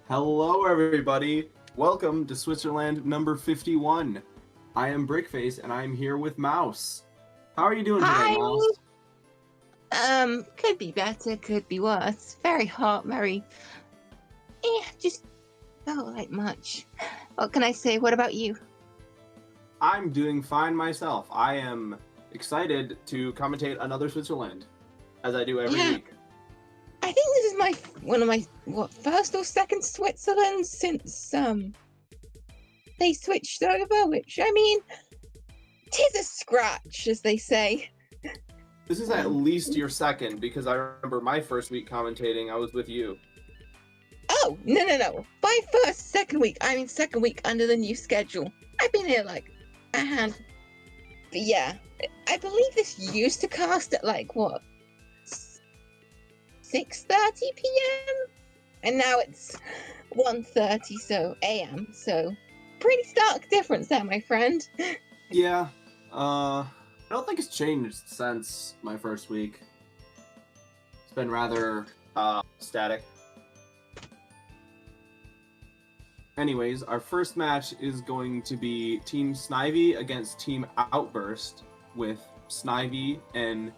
Hello, everybody. Welcome to Switzerland number 51. I am Brickface, and I am here with Mouse. How are you doing today, Mouse? Could be better, could be worse. Very hot, just felt like much. What can I say? What about you? I'm doing fine myself. I am excited to commentate another Switzerland, as I do every week. I think this is one of my first or second Switzerland since they switched over, which I mean, 'tis a scratch, as they say. This is at least your second, because I remember my first week commentating, I was with you. Oh, no. By second week, I mean second week under the new schedule. I've been here like a hand. But yeah, I believe this used to cast at 6:30 p.m. and now it's 1:30 a.m. So pretty stark difference there, my friend. Yeah, I don't think it's changed since my first week. It's been rather static. Anyways, our first match is going to be Team Snivy against Team Outburst, with Snivy and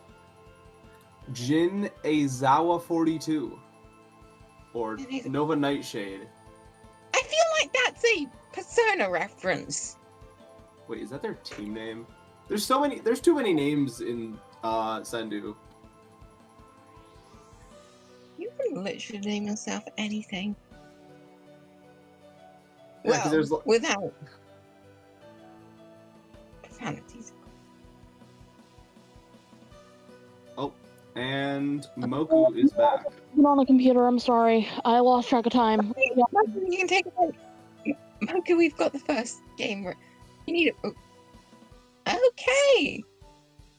Jin Aizawa 42, or Nova Nightshade. I feel like that's a Persona reference. Wait, is that their team name? There's too many names in Sendu. You can literally name yourself anything. Yeah, well, without profanities. Oh, and Moku is back. I'm on the computer, I'm sorry. I lost track of time. You can take a break. Moku, we've got the first game. You need it. Okay.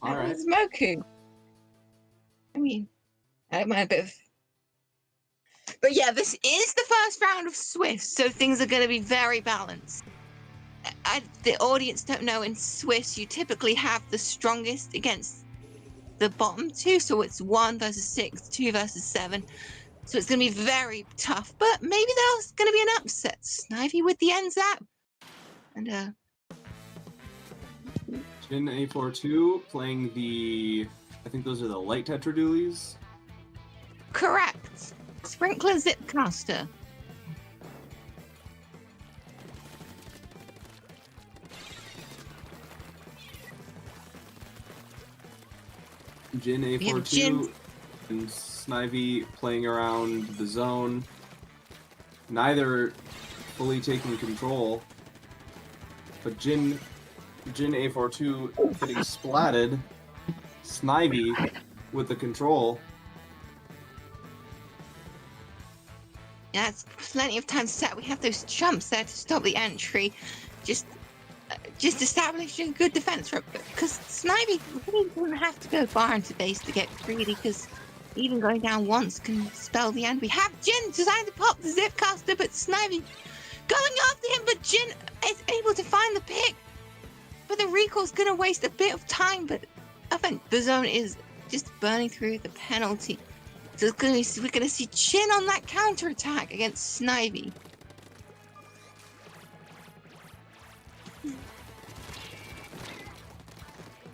All right. It's Moku. I mean, I don't mind a bit of... But yeah, this is the first round of Swiss, so things are going to be very balanced. The audience don't know, in Swiss, you typically have the strongest against the bottom two, so it's 1 versus 6, 2 versus 7. So it's going to be very tough, but maybe there's going to be an upset. Snivy with the end zap. And, Jin A42 playing the... I think those are the light Tetradulies? Correct. Sprinkler Zipcaster. Jin A42 and Snivy playing around the zone. Neither fully taking control. But Jin A42 getting splatted. Snivy with the control. Yeah, it's plenty of time to set. We have those jumps there to stop the entry. Just establishing a good defense for it. Because Snivy really doesn't have to go far into base to get greedy, because even going down once can spell the end. We have Jin designed to pop the Zipcaster, but Snivy going after him, but Jin is able to find the pick. But the recall's going to waste a bit of time, but I think the zone is just burning through the penalty. So we're going to see Jin on that counter-attack against Snivy.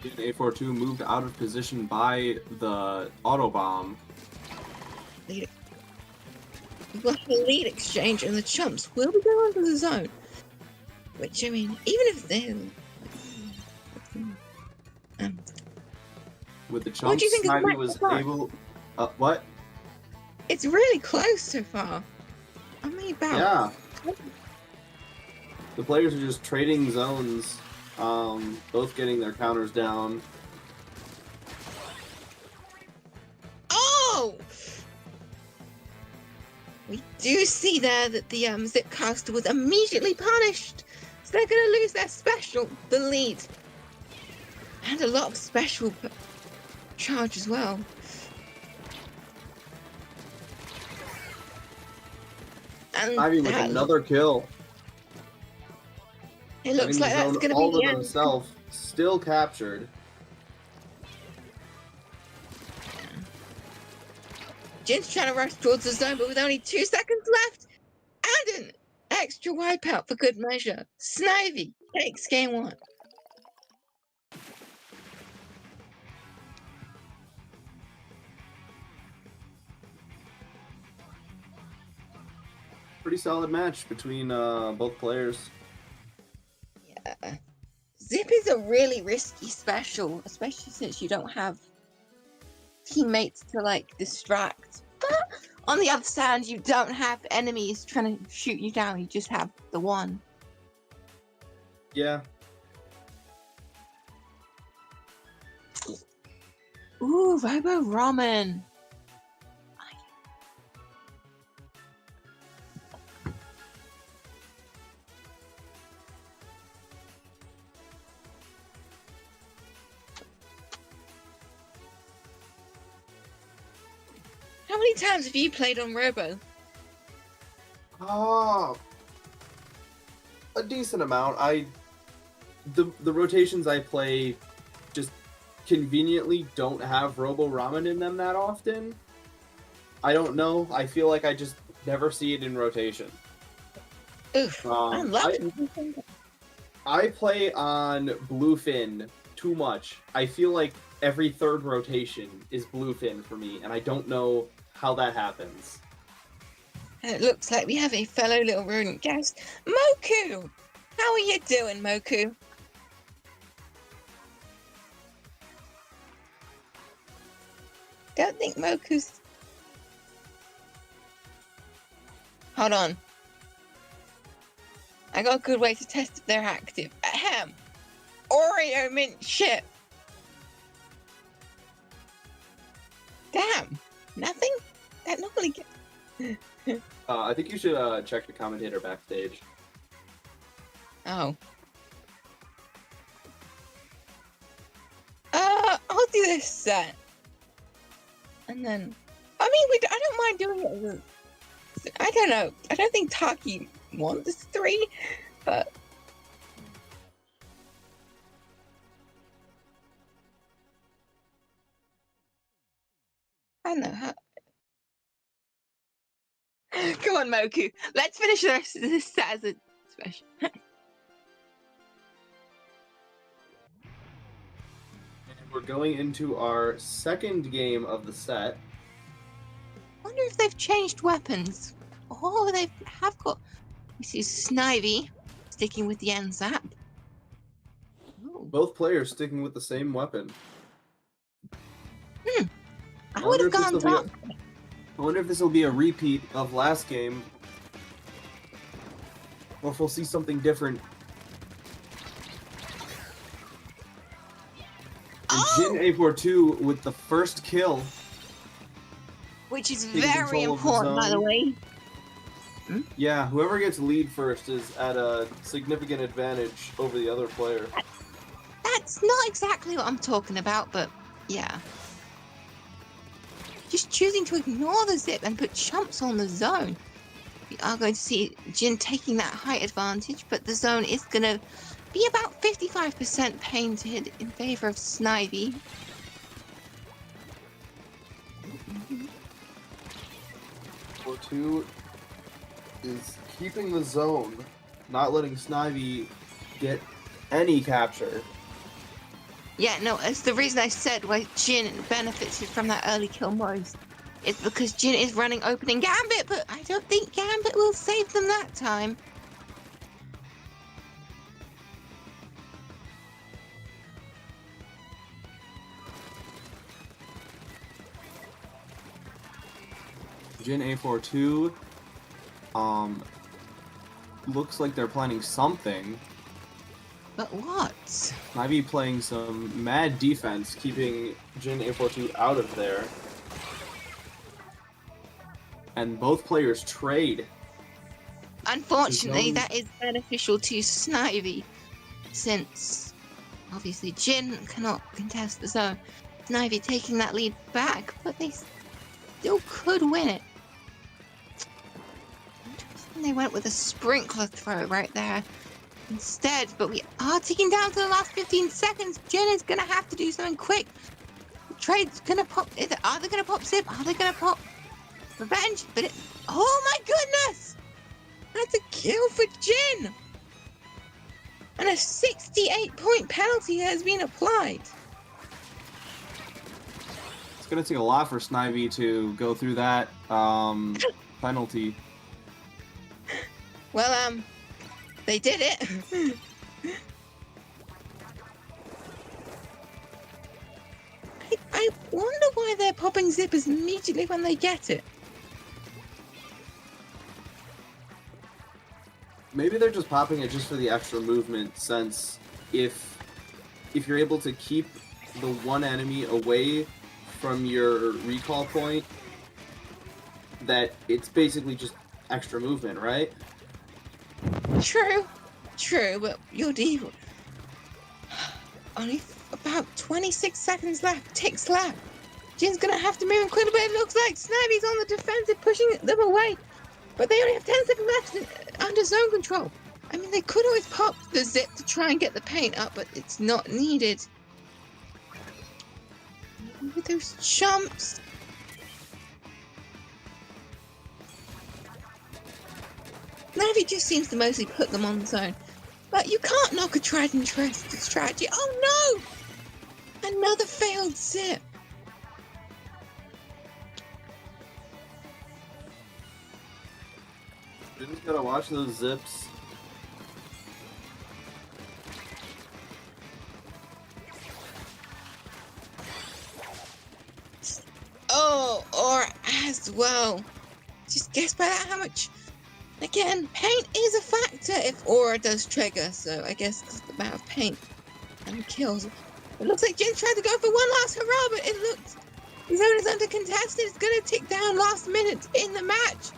Jin A42 moved out of position by the auto bomb. We've got the lead exchange, and the chumps will be going to the zone. Which, I mean, even if they're... With the chumps, Snivy was able... what? It's really close so far. Only about... Yeah. The players are just trading zones, both getting their counters down. Oh! We do see there that the Zipcaster was immediately punished. So they're going to lose their special, the lead. And a lot of special charge as well. Ivy with another kill. It looks like that's going to be all the of end. himself, still captured. Jin's trying to rush towards the zone, but with only 2 seconds left. extra wipeout for good measure. Snivy takes game 1. Pretty solid match between both players. Yeah. Zip is a really risky special, especially since you don't have teammates to like distract. But on the other side, you don't have enemies trying to shoot you down. You just have the one. Yeah. Ooh, Robo Ramen. How many times have you played on Robo? A decent amount. The rotations I play just conveniently don't have Robo Ramen in them that often. I don't know. I feel like I just never see it in rotation. Oof, I'm lucky. I play on Bluefin too much. I feel like every third rotation is Bluefin for me, and I don't know how that happens. And it looks like we have a fellow little rodent guest. Moku! How are you doing, Moku? Don't think Moku's... Hold on. I got a good way to test if they're active. Ahem! Oreo mint chip! Damn! Nothing? That normally gets... I think you should check the commentator backstage. Oh. I'll do this set. And then... I mean, I don't mind doing it. I don't know. I don't think Taki wants 3, but... I don't know how... Come on, Moku. Let's finish the rest of this set as a special. We're going into our second game of the set. I wonder if they've changed weapons. Oh, they have got... This is Snivy, sticking with the NZAP. Both players sticking with the same weapon. I would have gone top. I wonder if this will be a repeat of last game, or if we'll see something different. And Jin A42 with the first kill. Which is Taking very control of the important, by the zone. way. Yeah, whoever gets lead first is at a significant advantage over the other player. That's not exactly what I'm talking about, but yeah. Just choosing to ignore the zip and put chumps on the zone. We are going to see Jin taking that height advantage, but the zone is going to be about 55% painted in favor of Snivy. A42 is keeping the zone, not letting Snivy get any capture. Yeah, no, it's the reason I said why Jin benefited from that early kill most. It's because Jin is running opening Gambit, but I don't think Gambit will save them that time. Jin A42, looks like they're planning something. But what? Might be playing some mad defense, keeping Jin A42 out of there. And both players trade. Unfortunately, that is beneficial to Snivy, since obviously Jin cannot contest the zone. Snivy taking that lead back, but they still could win it. Interesting, they went with a sprinkler throw right there instead, but we are ticking down to the last 15 seconds. Jin is going to have to do something quick. The trade's going to pop. Are they going to pop Zip? Are they going to pop Revenge? But oh my goodness! That's a kill for Jin! And a 68-point penalty has been applied. It's gonna take a lot for Snivy to go through that penalty. Well, they did it. I wonder why they're popping zippers immediately when they get it. Maybe they're just popping it just for the extra movement, since if you're able to keep the one enemy away from your recall point, that it's basically just extra movement, right? True, but you're evil. Only about 26 seconds left. Ticks left. Jin's gonna have to move in quickly, but it looks like Snavy's on the defensive, pushing them away. But they only have 10 seconds left under zone control. I mean, they could always pop the zip to try and get the paint up, but it's not needed. With those jumps. Snivy just seems to mostly put them on zone. But you can't knock a tried and trusted strategy. Oh no! Another failed zip. You just gotta watch those zips. Oh, or as well. Just guess by that how much. Again, paint is a factor if aura does trigger, so I guess it's the amount of paint and kills. It looks like Jin's tried to go for one last hurrah, but it looks the zone is under contested. It's gonna tick down last minute in the match.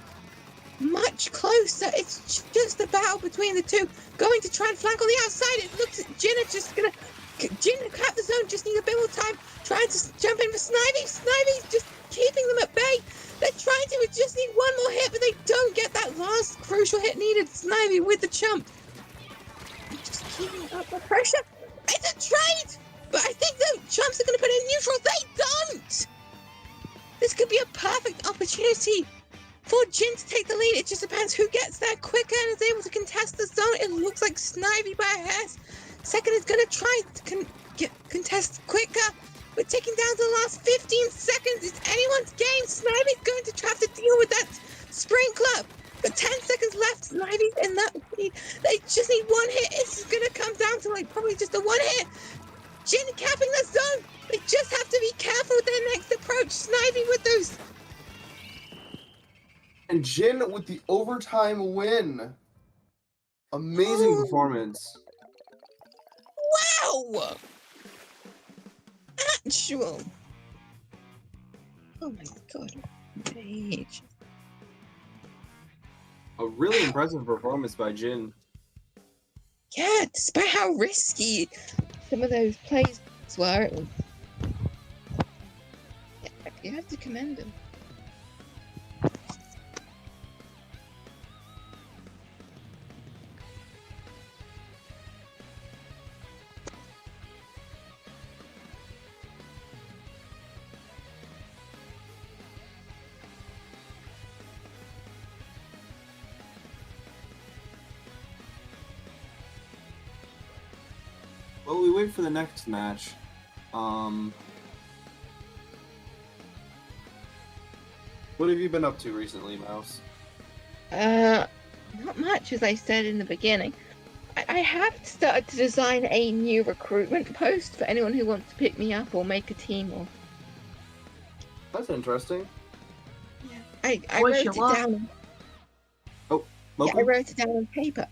Much closer. It's just a battle between the two. Going to try and flank on the outside. It looks like Jin are just gonna. Jin cap the zone. Just need a bit more time. Trying to jump in for Snivy. Snivy's just keeping them at bay. They're trying to. It just need one more hit, but they don't get that last crucial hit needed. Snivy with the jump. Just keeping up the pressure. It's a trade, but I think the jumps are gonna put it in neutral. They don't. This could be a perfect opportunity for Jin to take the lead. It just depends who gets there quicker and is able to contest the zone. It looks like Snivy by a hair. Second is going to try to contest quicker. We're taking down to the last 15 seconds. It's anyone's game. Snivy's going to have to deal with that sprinkler. But 10 seconds left. Snivy's in that lead. They just need one hit. It's going to come down to like probably just a one hit. Jin capping the zone. They just have to be careful with their next approach. Snivy with those. And Jin with the overtime win. Amazing performance. Wow! Actual. Oh my god. Age. A really impressive performance by Jin. Yeah, despite how risky some of those plays were, it was... Yeah, you have to commend them. Well, we wait for the next match. What have you been up to recently, Mouse? Not much, as I said in the beginning. I have started to design a new recruitment post for anyone who wants to pick me up or make a team. Or That's interesting. I wrote it down. Oh, yeah, I wrote it down on paper.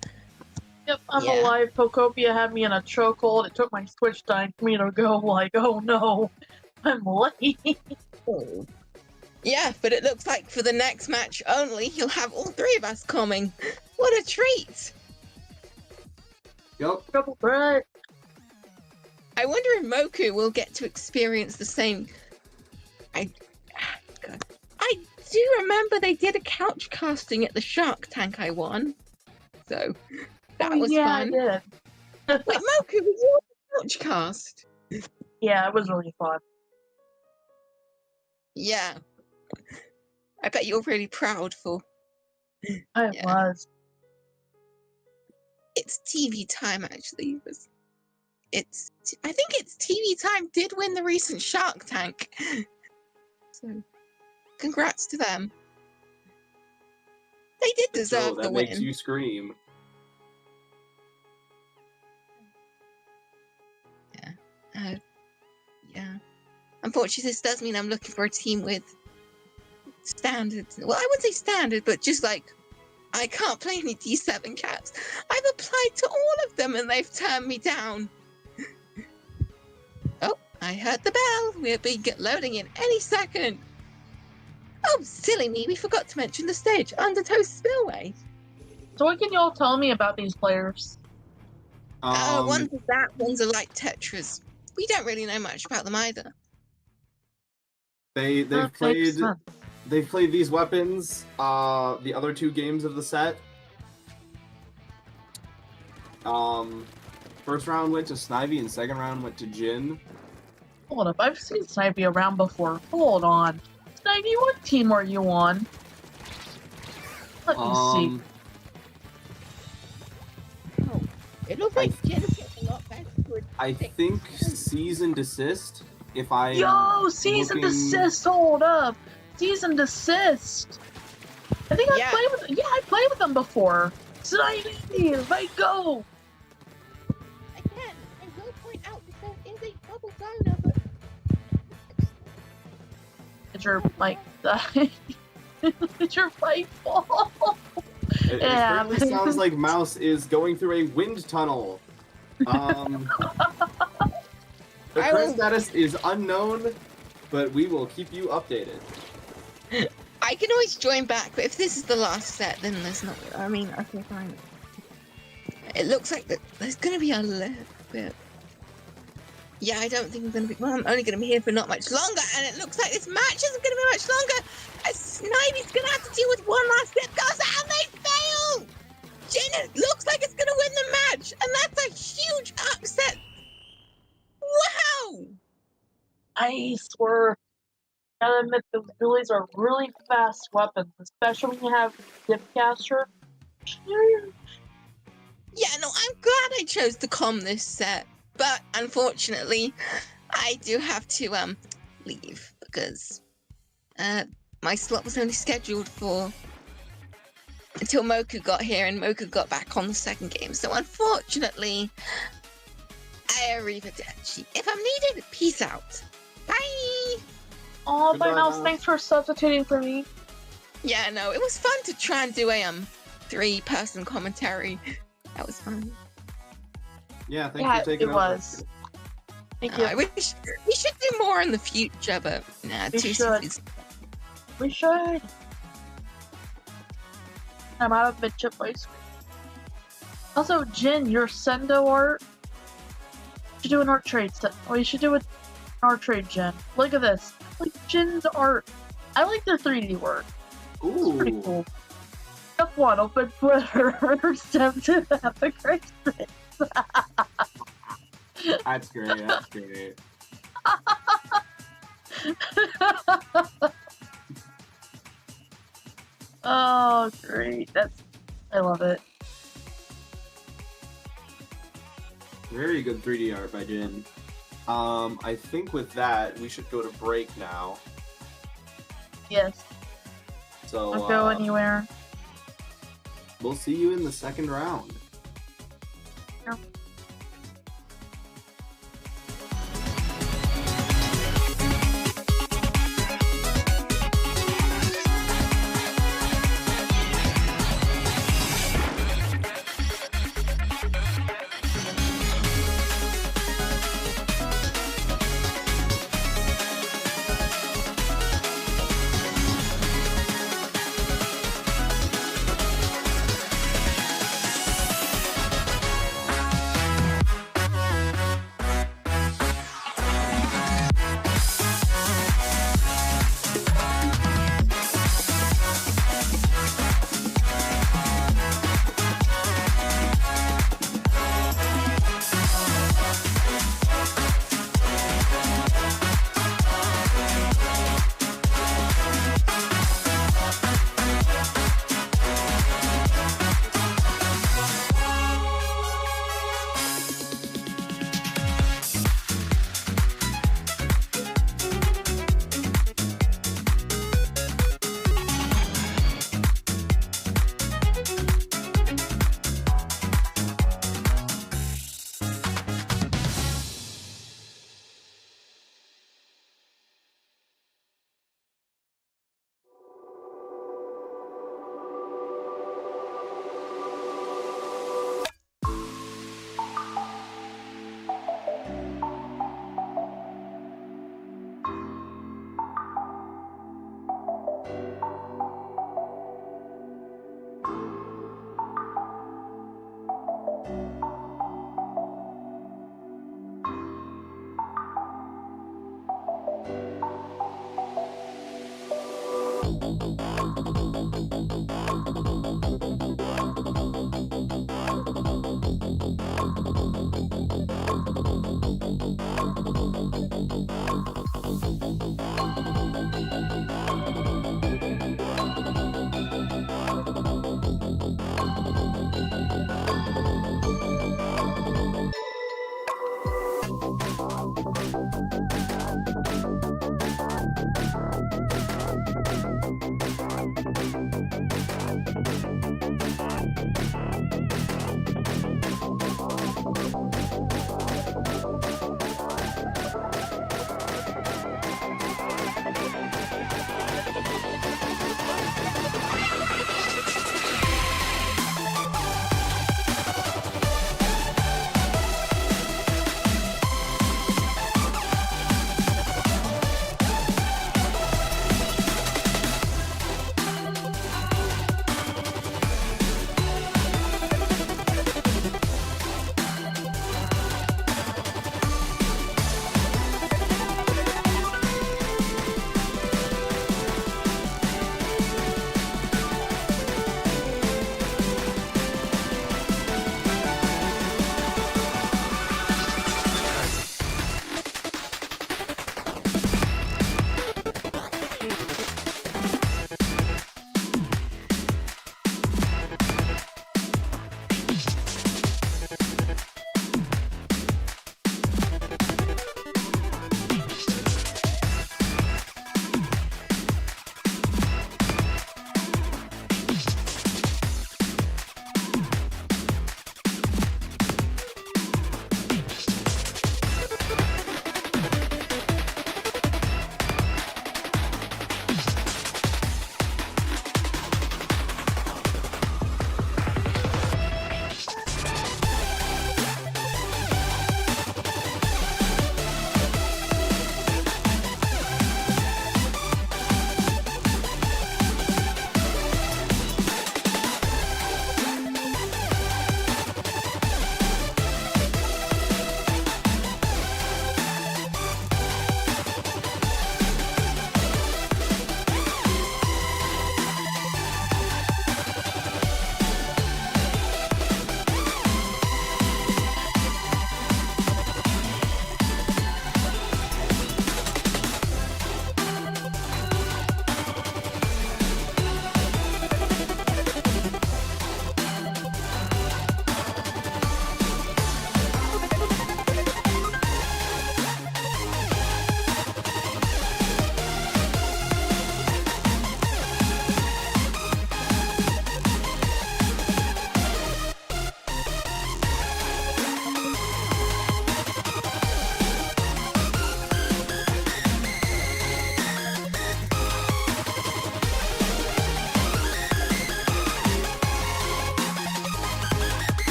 Yep, I'm alive. Pocopia had me in a chokehold. It took my Switch time for me to go like, oh no, I'm late. Oh. Yeah, but it looks like for the next match only, you'll have all three of us coming. What a treat! Yep. Double threat. I wonder if Moku will get to experience the same. I do remember they did a couch casting at the Shark Tank I won, so that was fun. Yeah, I did. Wait, Moku, was you on the couch cast? Yeah, it was really fun. Yeah. I bet you're really proud for. I was. it's TV Time actually. I think it's TV Time did win the recent Shark Tank. So, congrats to them. They did deserve the win. That makes you scream. Yeah. Unfortunately, this does mean I'm looking for a team with standards. Well, I wouldn't say standard, but just like, I can't play any D7 cats. I've applied to all of them and they've turned me down. Oh, I heard the bell. We'll be loading in any second. Oh, silly me. We forgot to mention the stage, Undertow Spillway. So what can y'all tell me about these players? One's a that, one's a like Tetras. We don't really know much about them either. They've played these weapons the other 2 games of the set. First round went to Snivy and second round went to Jin. Hold up, I've seen Snivy around before. Hold on. Snivy, what team are you on? Let me see. Oh, it looks like Jin is getting a lot better. I think Cease and Desist. If I Yo, Cease and Desist, hold up. Cease and Desist. I think I played with them before. Snivy, let go. Again, I will point out that there is a double donor, but It's your mic. It's your mic fall. It certainly sounds like Mouse is going through a wind tunnel. The current status is unknown, but we will keep you updated. I can always join back, but if this is the last set, then there's not. I mean, okay, fine. It looks like there's going to be a little bit. Yeah, I don't think I'm going to be. Well, I'm only going to be here for not much longer, and it looks like this match isn't going to be much longer. As Snivy's going to have to deal with one last step goes out, and they fail. Jin looks like it's going to win the match, and that's a huge upset. Wow! I swear, I gotta admit, the dualies are really fast weapons, especially when you have Dipcaster. Yeah, no, I'm glad I chose to calm this set, but unfortunately, I do have to leave because my slot was only scheduled for until Moku got here, and Moku got back on the second game. So unfortunately, arrivederci. If I'm needed, peace out. Bye. Oh, bye, Mouse. Thanks for substituting for me. Yeah, no, it was fun to try and do a 3-person commentary. That was fun. Yeah, thanks for taking over. It was. Thank you. I wish we should do more in the future, but nah, we should. We should. I'm out of mid-chip ice cream. Also, Jin, your Sendo art. You should do an art trade set. Oh, you should do an art trade, Jin. Look at this. Like Jin's art. I like their 3D work. Ooh. It's pretty cool. Step 1, open Twitter. Step 2, have a great day. That's great. That's great. Oh, great. I love it. Very good 3D art by Jin. I think with that, we should go to break now. Yes. So, Don't go anywhere. We'll see you in the second round.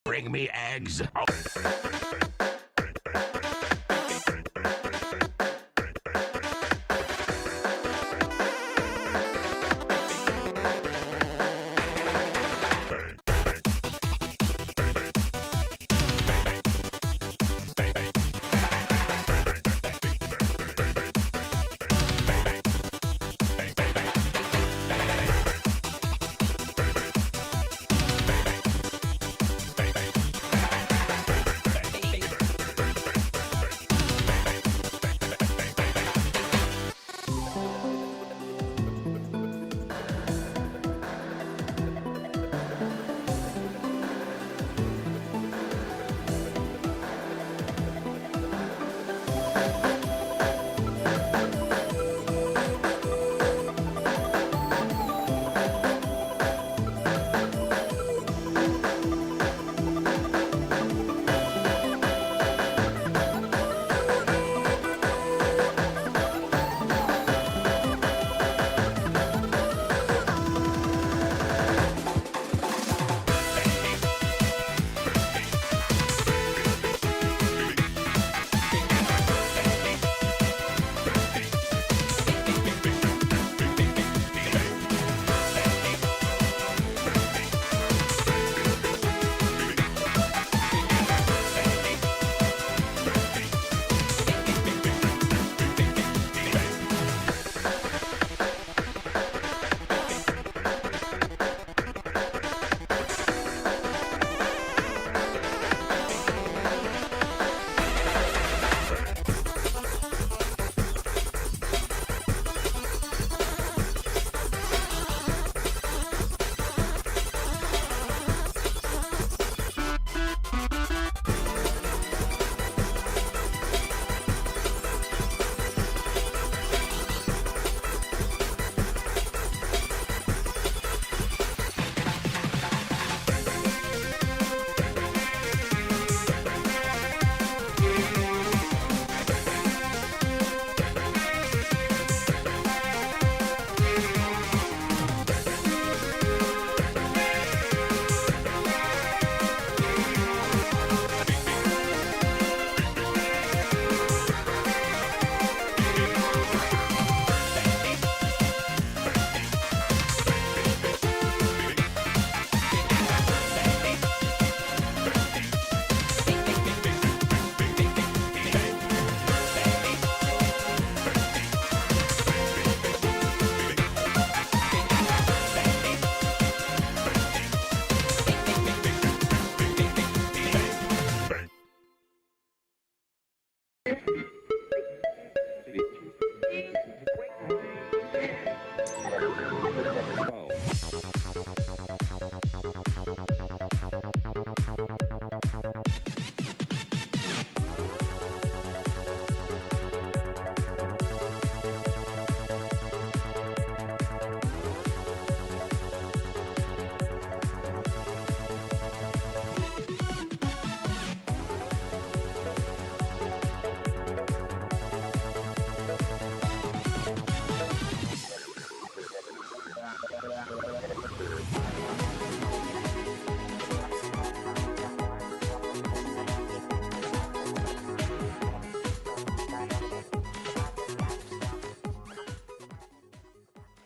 Bring me eggs.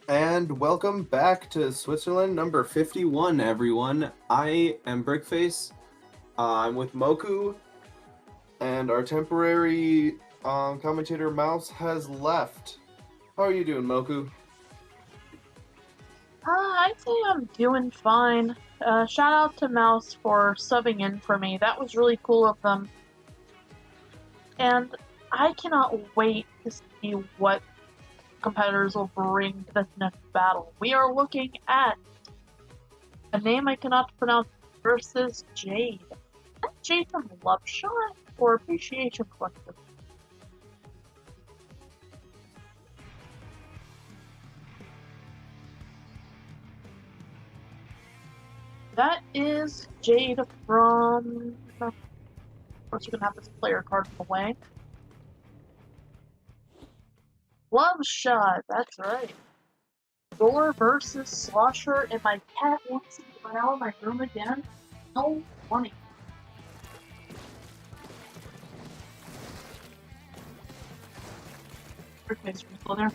And welcome back to Switzerland number 51, everyone. I am Brickface. I'm with Moku, and our temporary commentator Mouse has left. How are you doing, Moku? I'd say I'm doing fine. Shout out to Mouse for subbing in for me. That was really cool of them. And I cannot wait to see what competitors will bring to this next battle. We are looking at a name I cannot pronounce versus Jade. Is that Jade from Love Shot or Appreciation Collective? That is Jade from... Of course, you're gonna have this player card in the way. Love Shot, that's right. Door versus Slosher, and my cat wants to go out of my room again. No funny. Okay, so we're still there.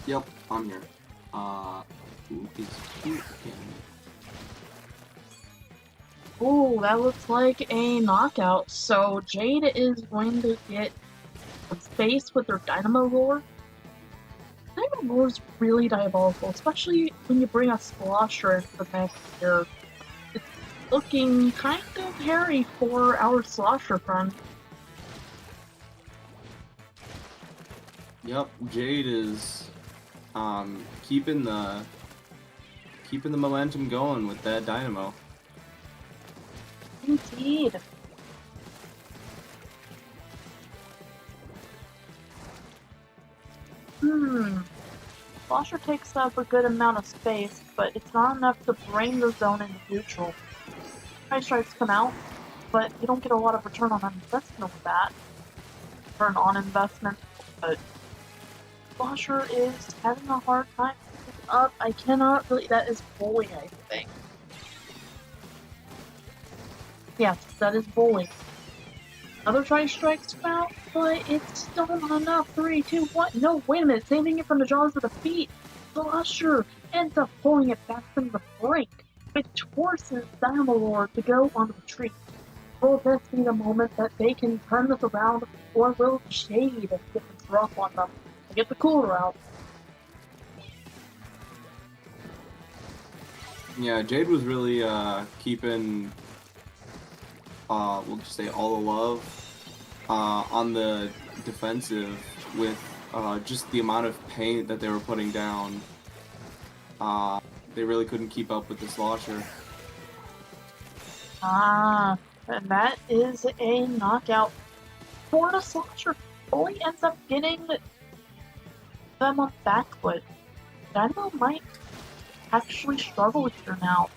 Yep, I'm here. Who is cute again? Oh, that looks like a knockout. So Jade is going to get a space with her Dynamo Roar. Dynamo Roar is really diabolical, especially when you bring a Slosher into the mix here. It's looking kind of hairy for our Slosher friend. Yep, Jade is keeping the momentum going with that Dynamo. Indeed. Slosher takes up a good amount of space, but it's not enough to bring the zone into neutral. High strikes come out, but you don't get a lot of return on investment with that. Return on investment, but Slosher is having a hard time picking up. I cannot really. That is bully, I think. Yes, that is bully. Another try strikes come out, but it's still not enough. 3, 2, 1. No, wait a minute. Saving it from the jaws of the feet. Slosher ends up pulling it back from the brink, which forces Dynamo Roar to go on retreat. Will this be the moment that they can turn this around, or will Jade get the drop on them to get the cooler out? Yeah, Jade was really keeping, we'll just say all the love on the defensive with just the amount of paint that they were putting down. They really couldn't keep up with the Slosher. And that is a knockout for the Slosher. Bully ends up getting them on back foot. Dynamo might actually struggle here now.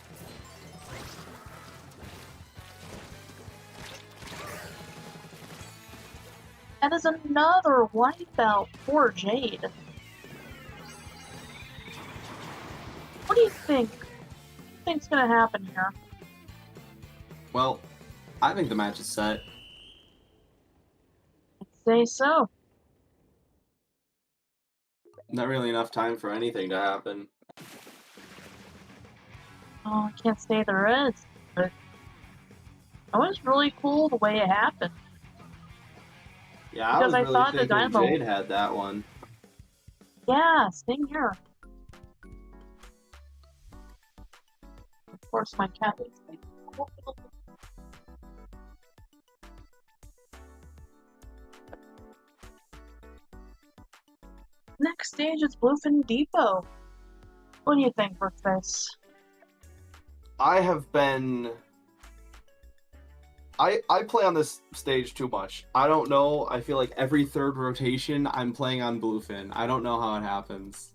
That is another wipeout for Jade. What do you think? What do you think's gonna happen here? Well, I think the match is set. I'd say so. Not really enough time for anything to happen. Oh, I can't say there is, but it was really cool the way it happened. Yeah, Because I I was thought really the thinking Dynamo- Jade had that one. Yeah, same here. Of course, my cat is like, next stage is Bluefin Depot. What do you think with this? I have been... I play on this stage too much. I don't know. I feel like every third rotation I'm playing on Bluefin. I don't know how it happens.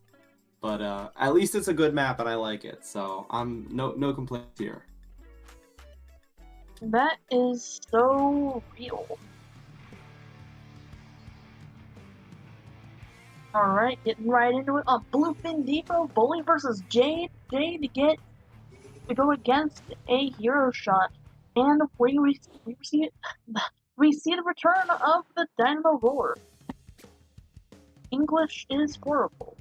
But at least it's a good map and I like it. So I'm no complaints here. That is so real. Alright, getting right into it. Bluefin Depot, Bully versus Jade. Jade to go against a hero shot. And we see the return of the Dynamo Roar. English is horrible.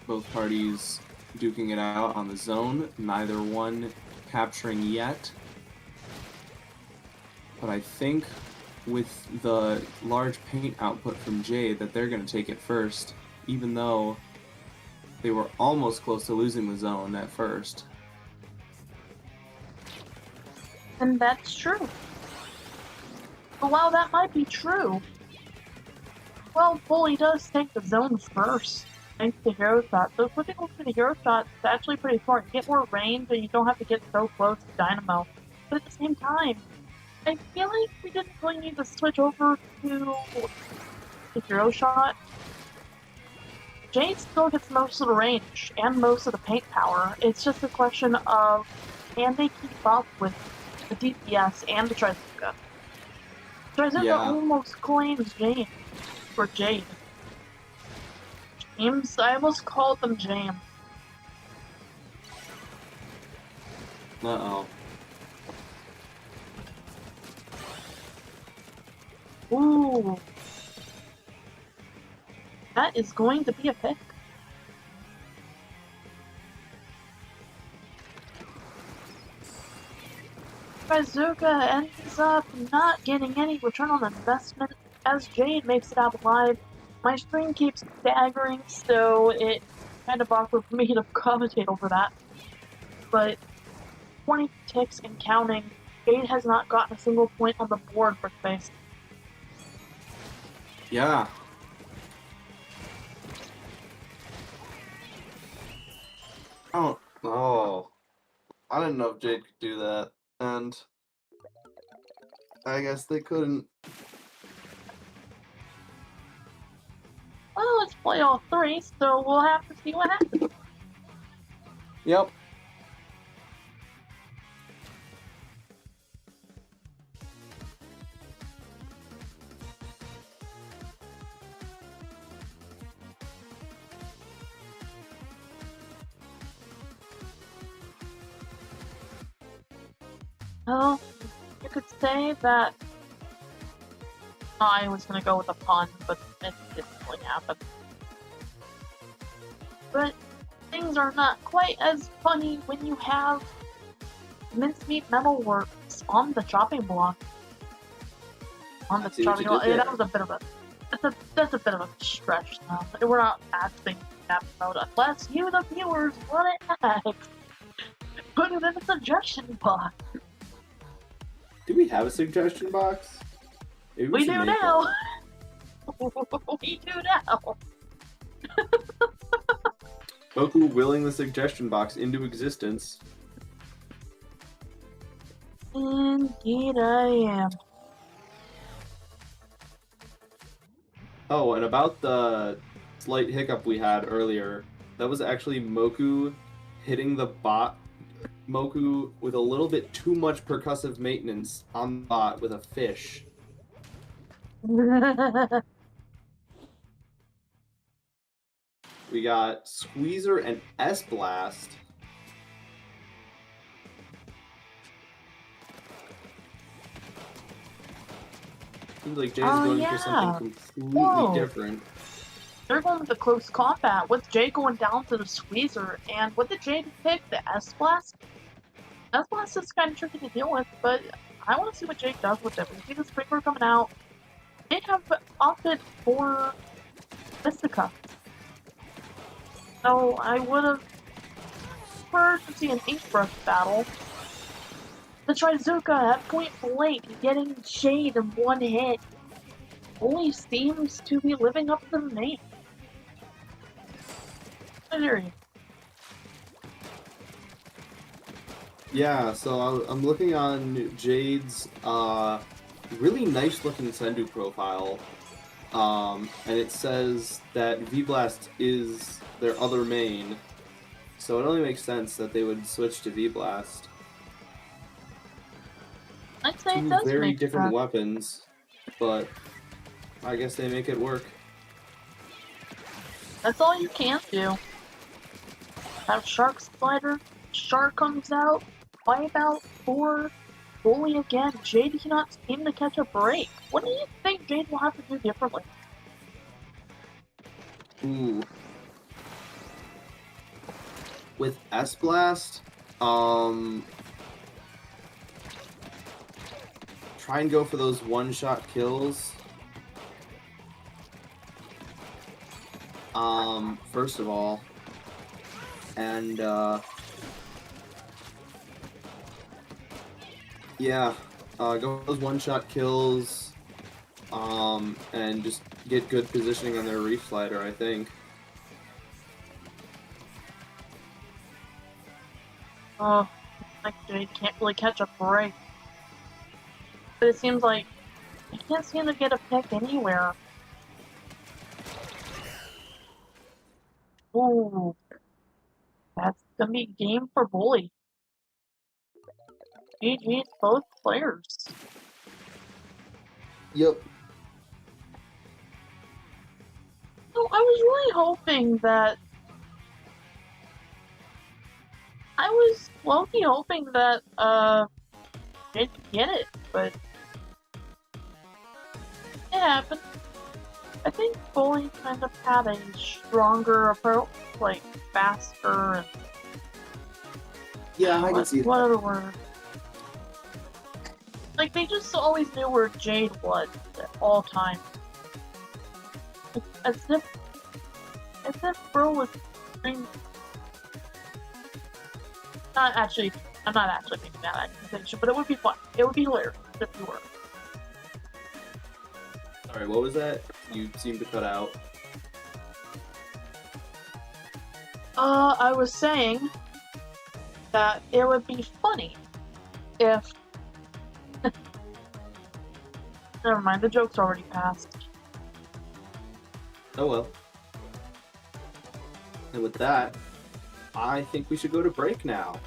Both parties duking it out on the zone. Neither one capturing yet. But I think with the large paint output from Jade that they're going to take it first, even though they were almost close to losing the zone at first. And that's true. But while that might be true, well, Bully does take the zone first, thanks to hero shot. So switching over to the hero shot is actually pretty smart. You get more range and you don't have to get so close to Dynamo. But at the same time, I feel like we didn't really need to switch over to the hero shot. Jade still gets most of the range and most of the paint power. It's just a question of, can they keep up with the DPS and the Trizuka? Trizuka almost claims Jade. James. I almost called them James. Uh-oh. Ooh. That is going to be a pick. Bazooka ends up not getting any return on investment as Jade makes it out alive. My screen keeps staggering, so it's kind of awkward for me to commentate over that. But 20 ticks and counting, Jade has not gotten a single point on the board for space. Yeah. Oh. I didn't know if Jade could do that. And I guess they couldn't. Well, let's play all three, so we'll have to see what happens. Yep. Well, you could say that I was gonna go with a pun, but it didn't really happen. But things are not quite as funny when you have mincemeat metalworks on the chopping block. On the See what chopping you block, did yeah, there. that was a bit of a that's a bit of a stretch now. We're not asking that episode unless you, the viewers, want it next. Put it in the suggestion box. Do we have a suggestion box? Maybe We should do make now. one. We do now. Goku willing the suggestion box into existence. Indeed I am. Oh, and about the slight hiccup we had earlier, that was actually Moku hitting the bot. Moku with a little bit too much percussive maintenance on the bot with a fish. We got Squeezer and S-Blast. Seems like Jay's Oh, going yeah. for something completely Whoa. different. They're going with the close combat with Jay going down to the Squeezer, and what did Jay pick? The S-Blast? S-Blast is kind of tricky to deal with, but I want to see what Jay does with it. We see the Sprinkler coming out. They have opted for Mystica. So I would have preferred to see an Inkbrush battle. The Trizuka at point blank getting Jade in one hit only seems to be living up to the name. I hear you. Yeah, so I'm looking on Jade's really nice looking Sendu profile, and it says that V-Blast is their other main, so it only makes sense that they would switch to V-Blast. I'd say it Two does very make different sense. weapons, but I guess they make it work. That's all you can do. Have Shark Slider, Shark comes out, wipe out 4, Bully again. Jade cannot seem to catch a break. What do you think Jade will have to do differently? Ooh. With S-Blast, try and go for those one-shot kills. First of all. And, yeah, go for those one-shot kills, and just get good positioning on their Reef Slider, I think. Oh, like Jade can't really catch a break. But it seems like he can't seem to get a pick anywhere. Ooh. That's gonna be game for Bully. GG's both players. Yep. So I was really hoping that I was low-key hoping that Jade could get it, but it happened. I think Bully kind of had a stronger approach, like faster and Yeah, I can see what that. other word? Like they just always knew where Jade was at all times. As if Bro was being... I'm not actually making that accusation, but it would be fun. It would be hilarious if you were. Sorry, what was that? You seemed to cut out. I was saying that it would be funny if... Never mind, the joke's already passed. Oh well. And with that, I think we should go to break now.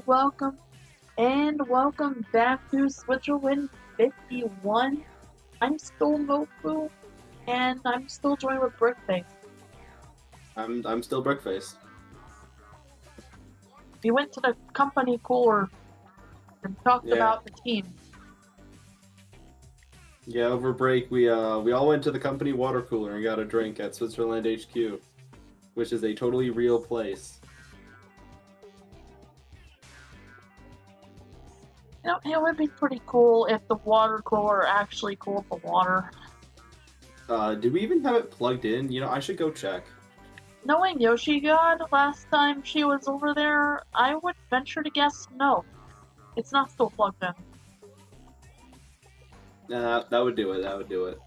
welcome back to Switzerland 51. I'm still Mofu, and I'm still joined with Brickface. I'm still Brickface. We went to the company cooler and talked about the team. Yeah, over break we all went to the company water cooler and got a drink at Switzerland HQ, which is a totally real place. You know, it would be pretty cool if the water cooler actually cooled the water. Did we even have it plugged in? You know, I should go check. Knowing Yoshi God last time she was over there, I would venture to guess no. It's not still plugged in. Nah, that would do it. That would do it.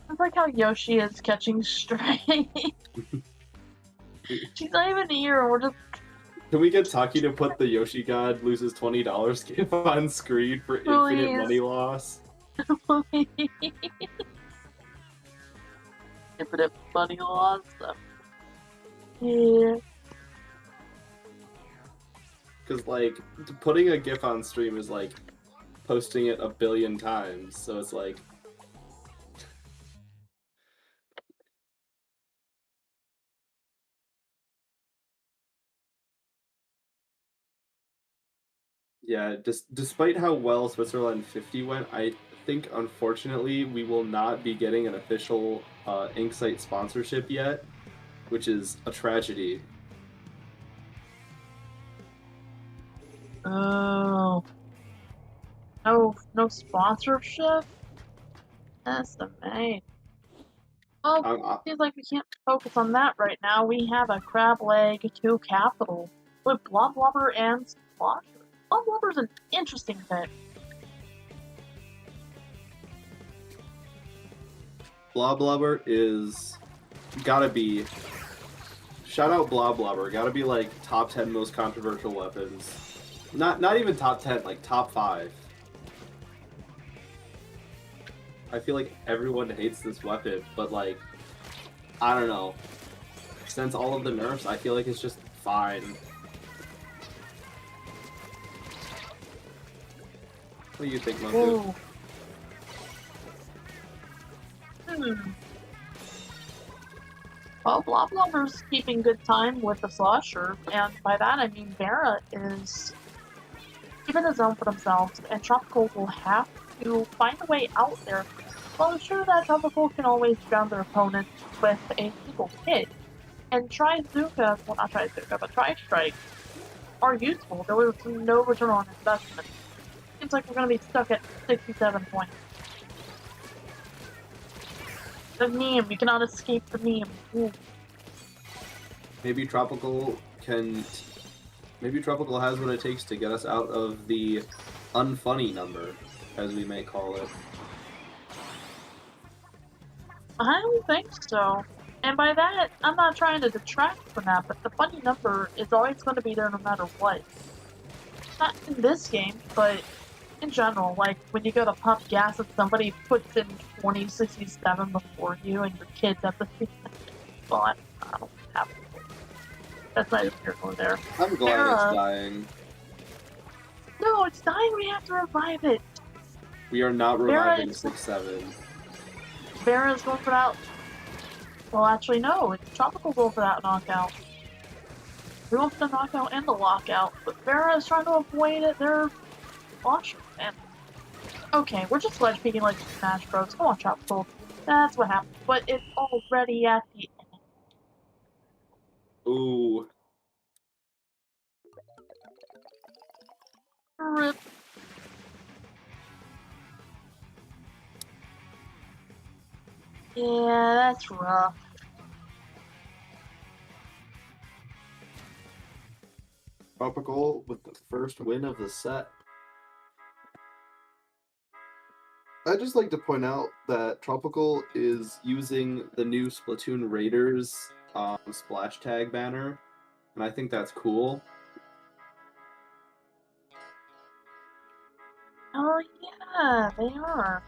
I like how Yoshi is catching stray. She's not even here. We're just. Can we get Taki to put the Yoshi God loses $20 gift on screen for infinite money loss? Infinite money loss. Yeah. Because, like, putting a GIF on stream is like posting it 1 billion times, so it's like. Yeah, despite how well Switzerland 50 went, I think unfortunately we will not be getting an official Inksite sponsorship yet, which is a tragedy. Oh. No sponsorship? That's the main. Well, seems like we can't focus on that right now. We have a crab leg 2 capital with Blob Blubber and Splotcher. Blob Blubber's an interesting pick. Blob Blubber is gotta be. Shout out Blob Blubber. Gotta be like top 10 most controversial weapons. Not even top 10, like top 5. I feel like everyone hates this weapon, but like, I don't know. Since all of the nerfs, I feel like it's just fine. What do you think, Moku? Well, Blob Blubber's keeping good time with the Slosher, and by that I mean Vera is keeping his own for themselves, and Tropical will have to find a way out there. Well, I'm sure that Tropical can always ground their opponent with a single hit, and Tri-Strike are useful. There was no return on investment. Seems like we're going to be stuck at 67 points. The meme, you cannot escape the meme. Ooh. Maybe Tropical has what it takes to get us out of the unfunny number, as we may call it. I don't think so. And by that, I'm not trying to detract from that, but the funny number is always going to be there no matter what. Not in this game, but in general. Like, when you go to pump gas and somebody puts in 2067 before you and your kid's at the well, I don't have it. That's not here nor there. I'm glad it's dying. No, it's dying. We have to revive it. We are not reviving 6-7. Vera's going for that. Well, actually, no. It's Tropical going for that knockout. We want the knockout and the lockout, but Vera is trying to avoid it. They're launcher, man. Okay, we're just ledge peeking like Smash Bros. Come on, Tropical. That's what happened. But it's already at the end. Ooh. RIP. Yeah, that's rough. Tropical with the first win of the set. I'd just like to point out that Tropical is using the new Splatoon Raiders splash tag banner, and I think that's cool. Oh yeah, they are.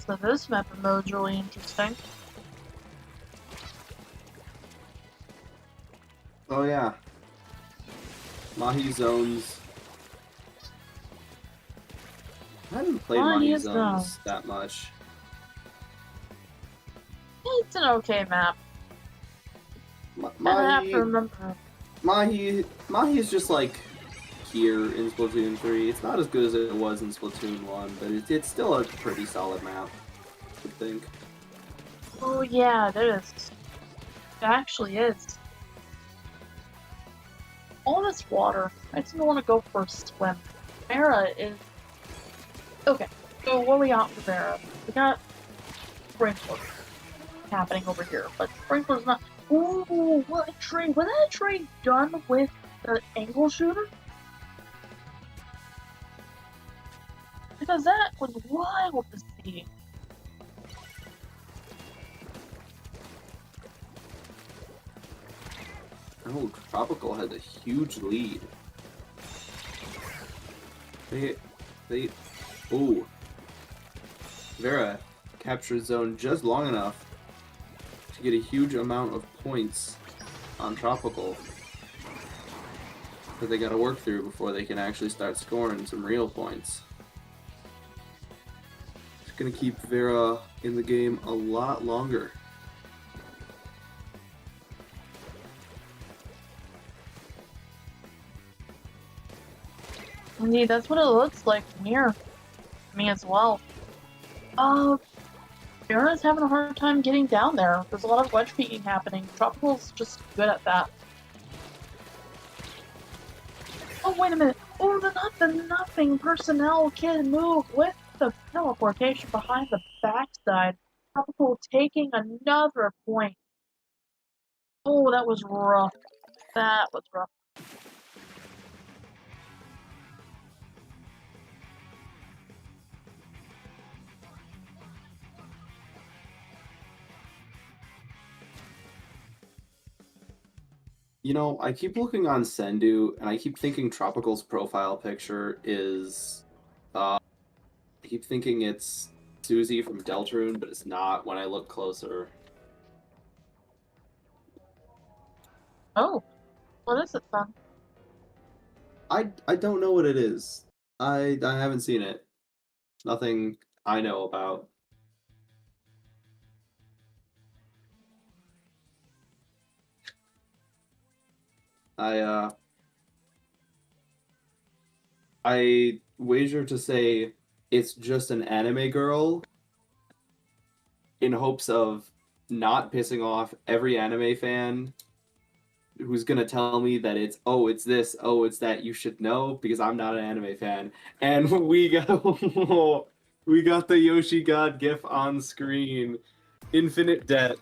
So this map mode's really interesting. Oh yeah. Mahi Zones. I haven't played Mahi Zones that much. It's an okay map. I have to remember. Mahi is just like here in Splatoon 3. It's not as good as it was in Splatoon 1, but it's still a pretty solid map, I think. Oh yeah, it is. It actually is. All this water. I just want to go for a swim. Vera is... Okay, so what we got for Vera? We got sprinklers happening over here, but sprinklers not... Ooh, what a trade! Was that a trade done with the angle shooter? Because that was wild to see. Oh, Tropical has a huge lead. Oh. Vera captured zone just long enough to get a huge amount of points on Tropical that they gotta work through before they can actually start scoring some real points. It's gonna keep Vera in the game a lot longer. Indeed, that's what it looks like from here. Me as well. Vera's having a hard time getting down there. There's a lot of wedge peeking happening. Tropical's just good at that. Oh, wait a minute. Oh, the nothing personnel can move with the teleportation behind the backside. Tropical taking another point. Oh, that was rough. That was rough. You know, I keep looking on Sendu, and I keep thinking Tropical's profile picture is... I keep thinking it's Susie from Deltarune, but it's not when I look closer. Oh, what is it then? I don't know what it is. I haven't seen it. Nothing I know about. I wager to say it's just an anime girl in hopes of not pissing off every anime fan who's gonna tell me that it's this, it's that, you should know, because I'm not an anime fan. And we got we got the Yoshi God gif on screen. Infinite debt.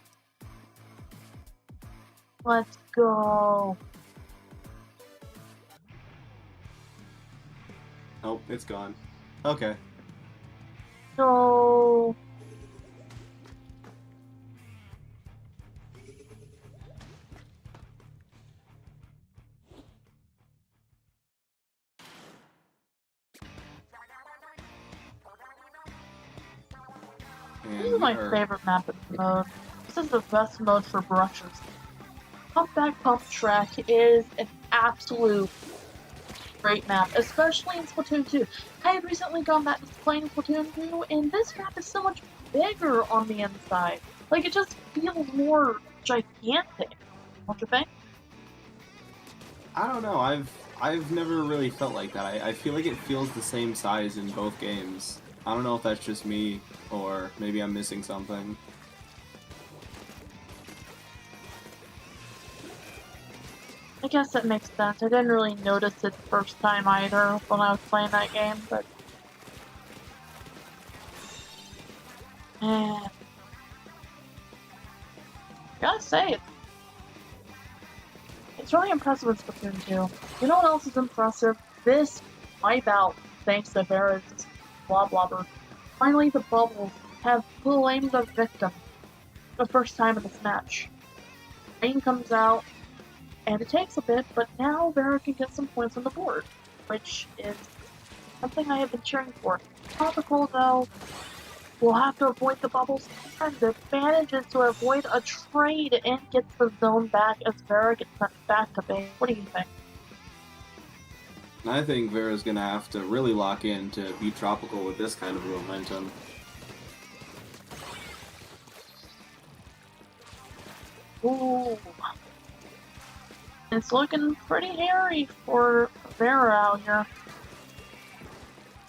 Let's go. Oh, it's gone. Okay. No. And This is my favorite map in the mode. This is the best mode for brushes. Pump Back Pump Track is an absolute great map, especially in Splatoon 2. I had recently gone back to playing Splatoon 2, and this map is so much bigger on the inside. Like, it just feels more gigantic. Don't you think? I don't know. I've never really felt like that. I feel like it feels the same size in both games. I don't know if that's just me, or maybe I'm missing something. I guess that makes sense. I didn't really notice it the first time either when I was playing that game, but... Man. Gotta say, it's really impressive in Splatoon 2. You know what else is impressive? This wipe out, thanks to Vera's Bloblobber. Finally, the bubbles have blamed the victim the first time in this match. Rain comes out, and it takes a bit, but now Vera can get some points on the board, which is something I have been cheering for. Tropical, though, We'll have to avoid the bubbles, and the advantage is to avoid a trade and get the zone back as Vera gets sent back to base. What do you think? I think Vera's gonna have to really lock in to beat Tropical with this kind of momentum. Ooh. It's looking pretty hairy for Vera out here.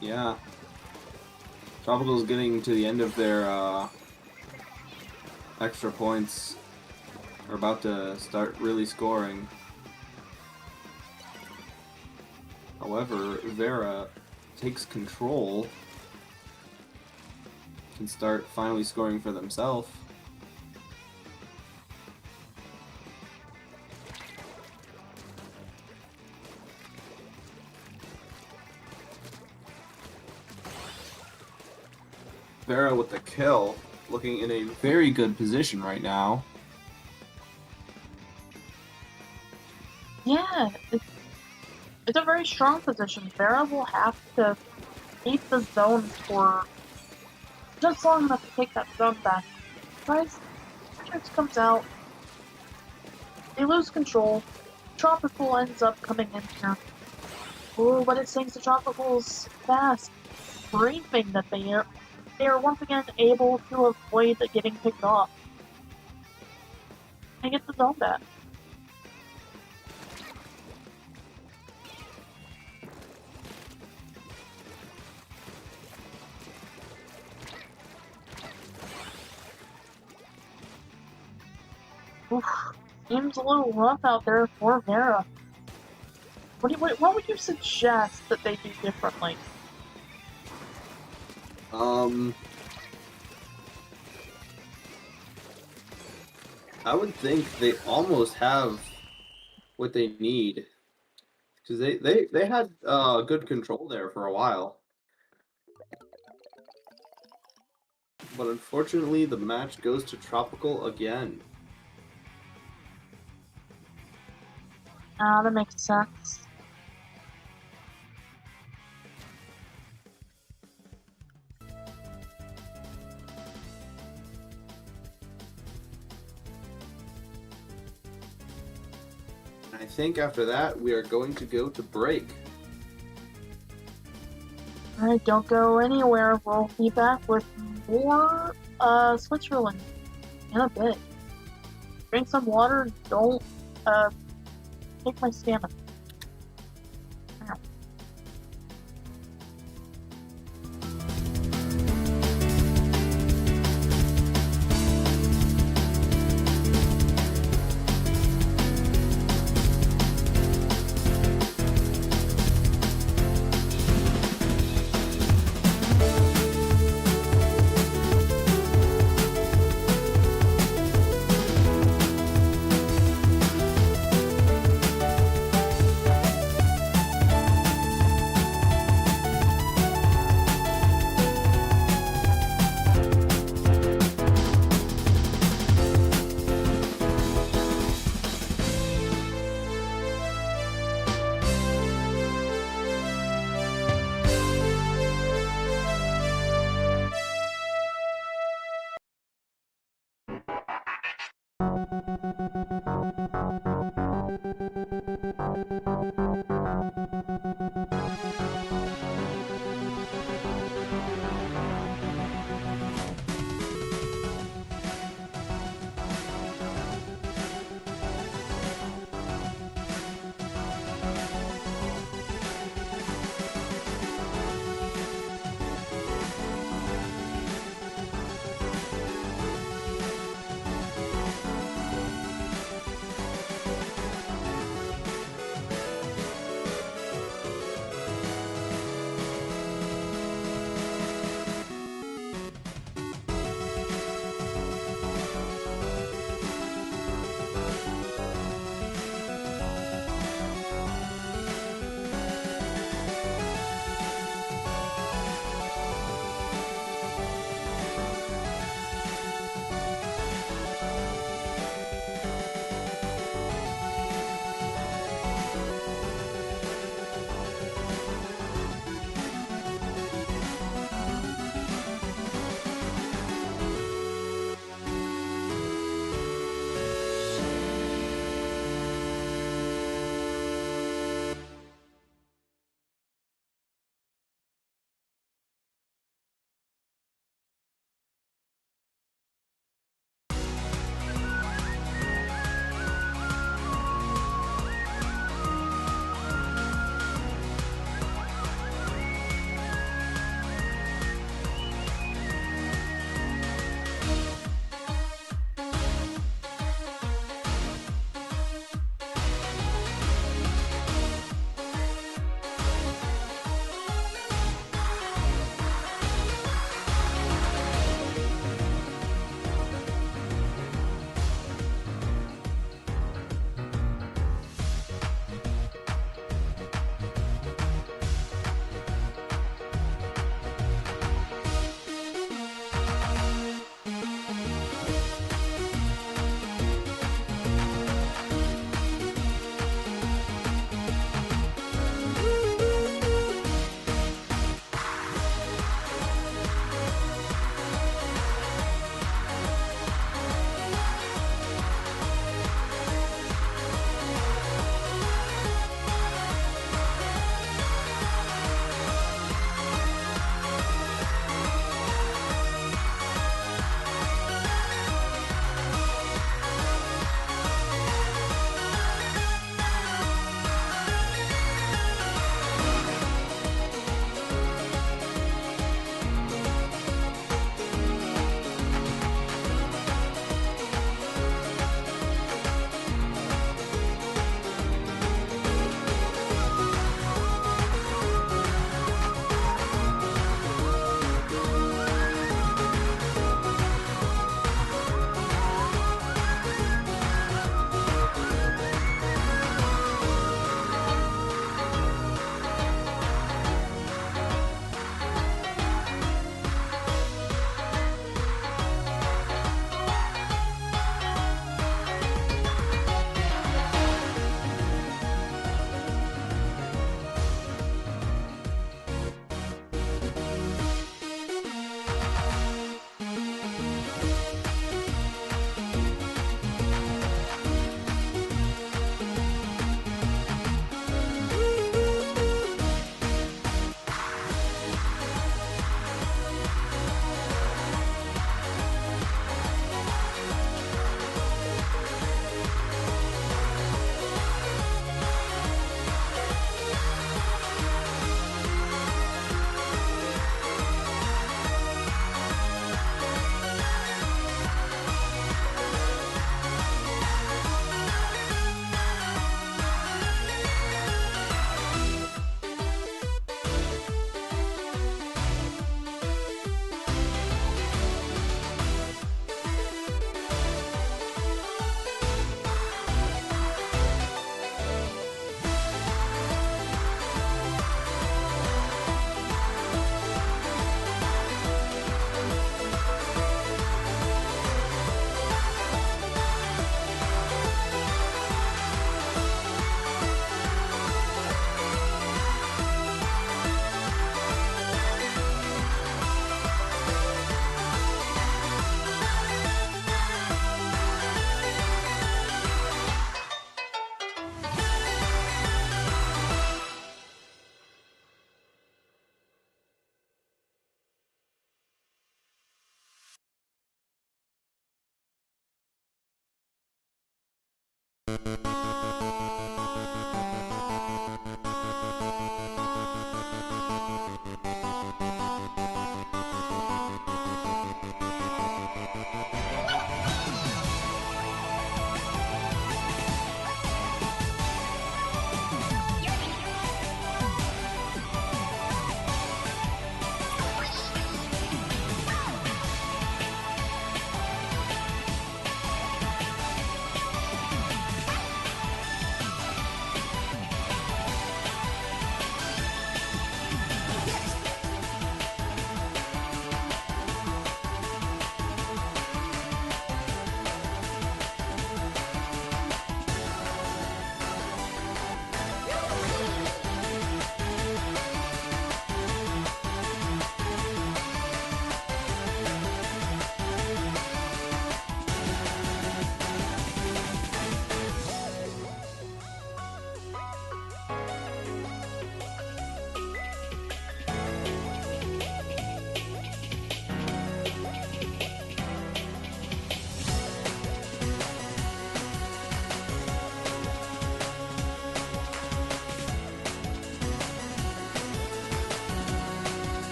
Yeah. Tropical's getting to the end of their extra points. Are about to start really scoring. However, Vera takes control. Can start finally scoring for themselves. Vera with the kill, looking in a very good position right now. Yeah, it's a very strong position. Vera will have to keep the zones for just long enough to take that zone back. Guys, Matrix comes out, they lose control, Tropical ends up coming in here. Oh, but it sinks to Tropical's fast briefing that they are once again able to avoid getting picked off and get the zone back. Oof, seems a little rough out there for Vera. What would you suggest that they do differently? I would think they almost have what they need. Because they had good control there for a while. But unfortunately, the match goes to Tropical again. That makes sense. I think after that, we are going to go to break. Alright, don't go anywhere. We'll be back with more Switzerland in a bit. Drink some water, don't take my stamina.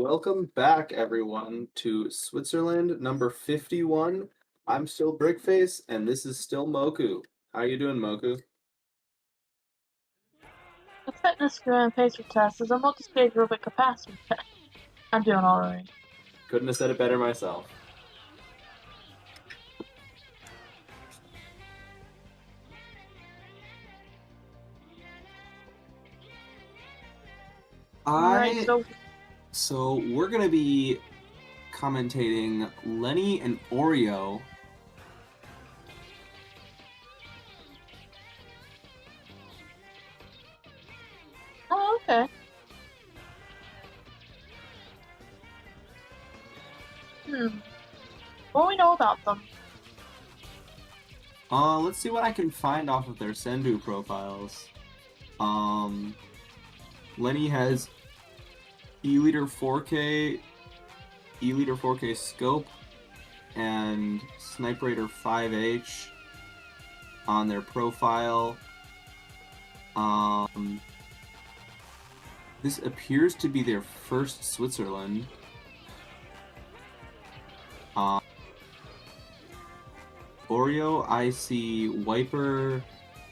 Welcome back, everyone, to Switzerland number 51. I'm still Brickface, and this is still Moku. How you doing, Moku? The fitness and pacer test is a multi-stage aerobic capacity test. I'm doing alright. Couldn't have said it better myself. Alright, So we're gonna be commentating Lenny and Oreo. oh, okay. What do we know about them? Let's see what I can find off of their Sendu profiles. Lenny has E-liter 4K scope and Sniper Raider 5H on their profile. This appears to be their first Switzerland. Oreo, I see Wiper,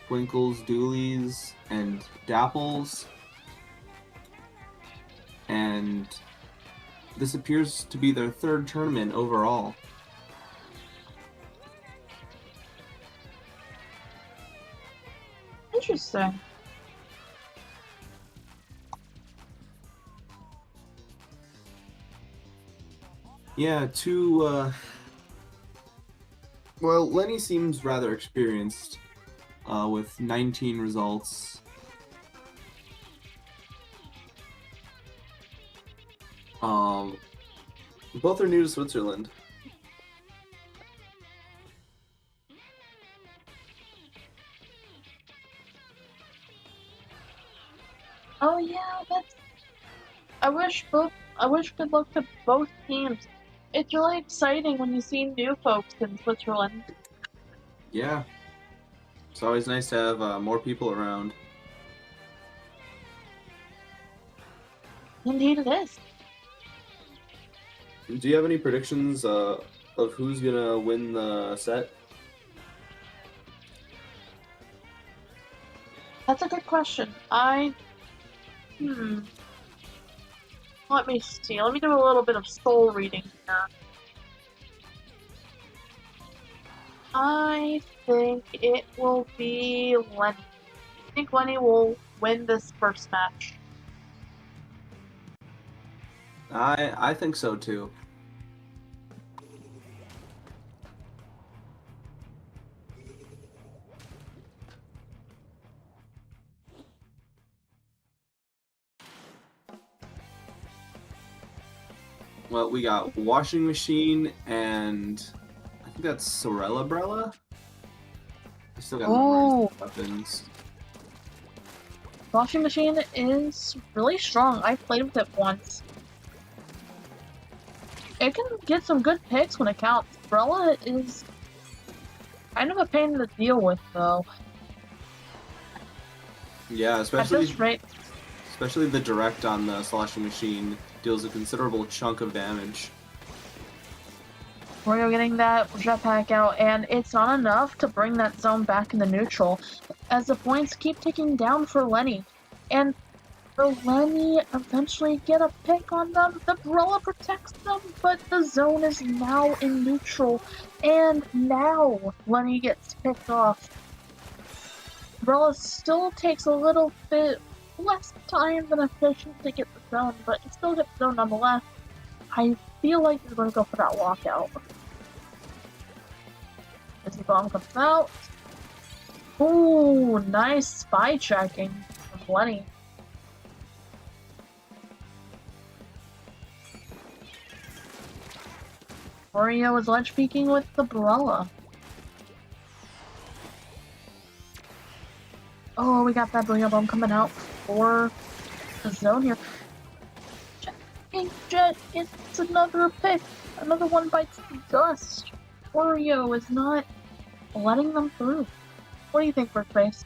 Twinkles, Doolies, and Dapples. And this appears to be their third tournament overall. Interesting. Yeah, well, Lenny seems rather experienced with 19 results. Both are new to Switzerland. Oh yeah, that's. I wish good luck to both teams. It's really exciting when you see new folks in Switzerland. Yeah. It's always nice to have more people around. Indeed, it is. Do you have any predictions of who's gonna win the set? That's a good question. Let me see. Let me do a little bit of soul reading here. I think it will be Lenny. I think Lenny will win this first match. I think so too. Well, we got Washing Machine and I think that's Sorella Brella. I still got numbers weapons. Washing Machine is really strong. I played with it once. It can get some good picks when it counts. Brella is kind of a pain to deal with, though. Yeah, At this rate, especially the direct on the Sloshing Machine deals a considerable chunk of damage. Oreo getting that jetpack out, and it's not enough to bring that zone back into neutral, as the points keep ticking down for Lenny. And will Lenny eventually get a pick on them? The Brella protects them, but the zone is now in neutral, and now Lenny gets picked off. Brella still takes a little bit less time than efficient to get the zone, but he still gets the zone nonetheless. I feel like he's going to go for that walkout. As the bomb comes out. Ooh, nice spy tracking from Lenny. Oreo is ledge peeking with the Brella. Oh, we got that Booyah Bomb coming out for the zone here. Jet, it's another pick. Another one bites the dust. Oreo is not letting them through. What do you think, Brickface?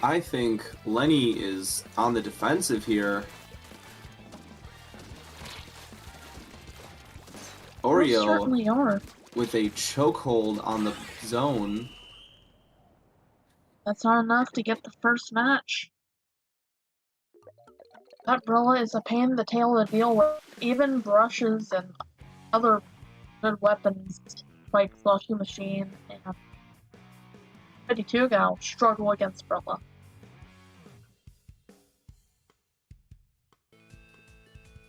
I think Lenny is on the defensive here. Oreo certainly are. with a chokehold on the zone. That's not enough to get the first match. That Brilla is a pain in the tail to deal with. Even brushes and other good weapons like Slushy Machine and 52 Gal struggle against Brilla.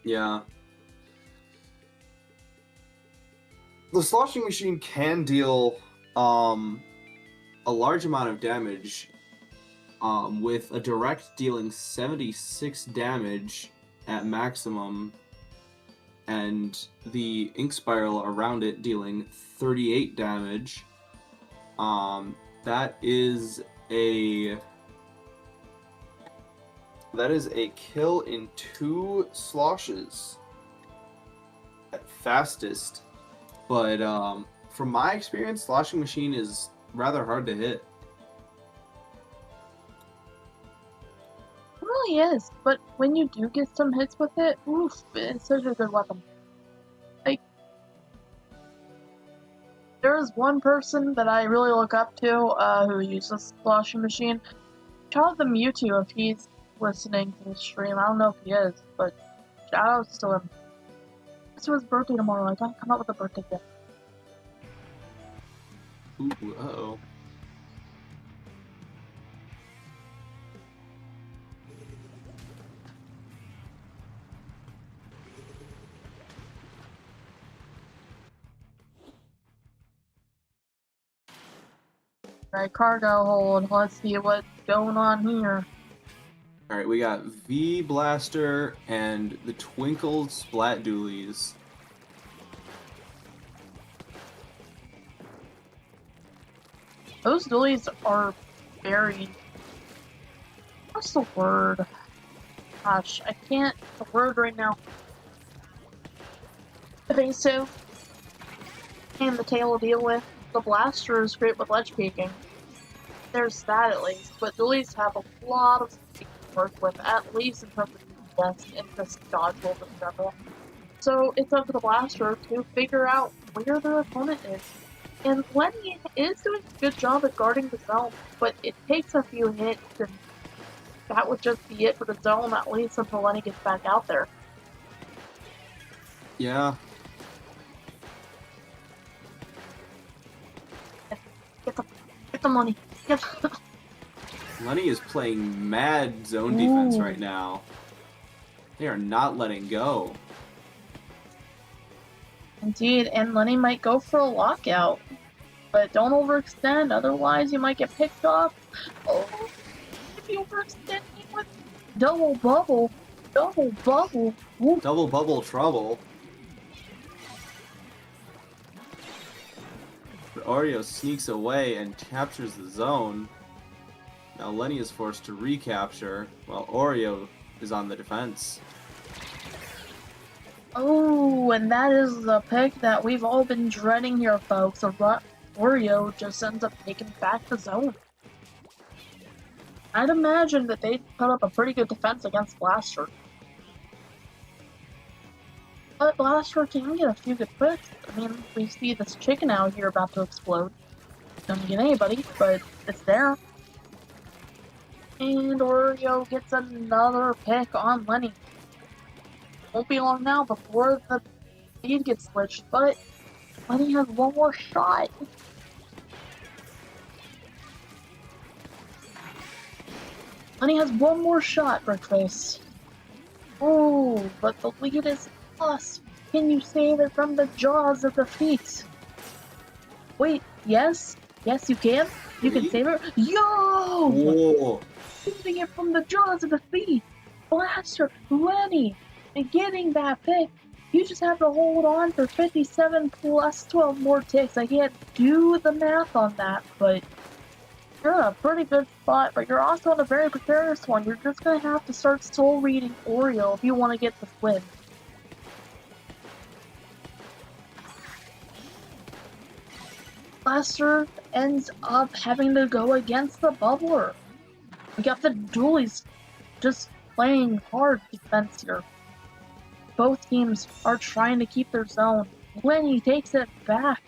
Yeah. The sloshing machine can deal a large amount of damage, With a direct dealing 76 damage at maximum, and the ink spiral around it dealing 38 damage. That is a kill in 2 sloshes at fastest. but from my experience, sloshing machine is rather hard to hit. It really is, but when you do get some hits with it, oof, it's such a good weapon. Like, there is one person that I really look up to who uses Sloshing Machine. Shout out to Mewtwo if he's listening to the stream. I don't know if he is, but shout out to him. It's his birthday tomorrow. I gotta come up with a birthday gift. Ooh, uh-oh. Alright, cargo hold. Let's see what's going on here. Alright, we got V Blaster and the Twinkle Splat Dualies. Those dualies are very... What's the word? Gosh, I can't... The word right now. Evasive. And the tail to deal with. The blaster is great with ledge peeking. There's that at least, but dualies have a lot of things to work with, at least in terms of best and just dodge rolls in general. So it's up to the blaster to figure out where their opponent is. And Lenny is doing a good job at guarding the zone, but it takes a few hits, and that would just be it for the zone, at least until Lenny gets back out there. Yeah. Get the money. Get Lenny is playing mad zone defense Ooh. right now. They are not letting go. Indeed, and Lenny might go for a lockout. But don't overextend, otherwise you might get picked off. Oh, if you overextend with double bubble. Whoop. Double bubble trouble. But Oreo sneaks away and captures the zone. Now Lenny is forced to recapture, while Oreo is on the defense. Oh, and that is the pick that we've all been dreading here, folks. Oreo just ends up taking back the zone. I'd imagine that they'd put up a pretty good defense against Blaster. But Blaster can get a few good picks. I mean, we see this chicken out here about to explode. Doesn't get anybody, but it's there. And Oreo gets another pick on Lenny. Won't be long now before the lead gets switched, but Lenny has one more shot. Lenny has one more shot, Brickface. Oh, but the lead is us. Can you save it from the jaws of defeat? Wait, yes? Yes, you can? You can save it? Yo! Whoa! Saving it from the jaws of defeat! Blaster, Lenny, and getting that pick. You just have to hold on for 57 plus 12 more ticks. I can't do the math on that, but you're in a pretty good spot, but you're also in a very precarious one. You're just going to have to start soul reading Oreo if you want to get the win. Blaster ends up having to go against the bubbler. We got the dualies just playing hard defense here. Both teams are trying to keep their zone. Lenny takes it back.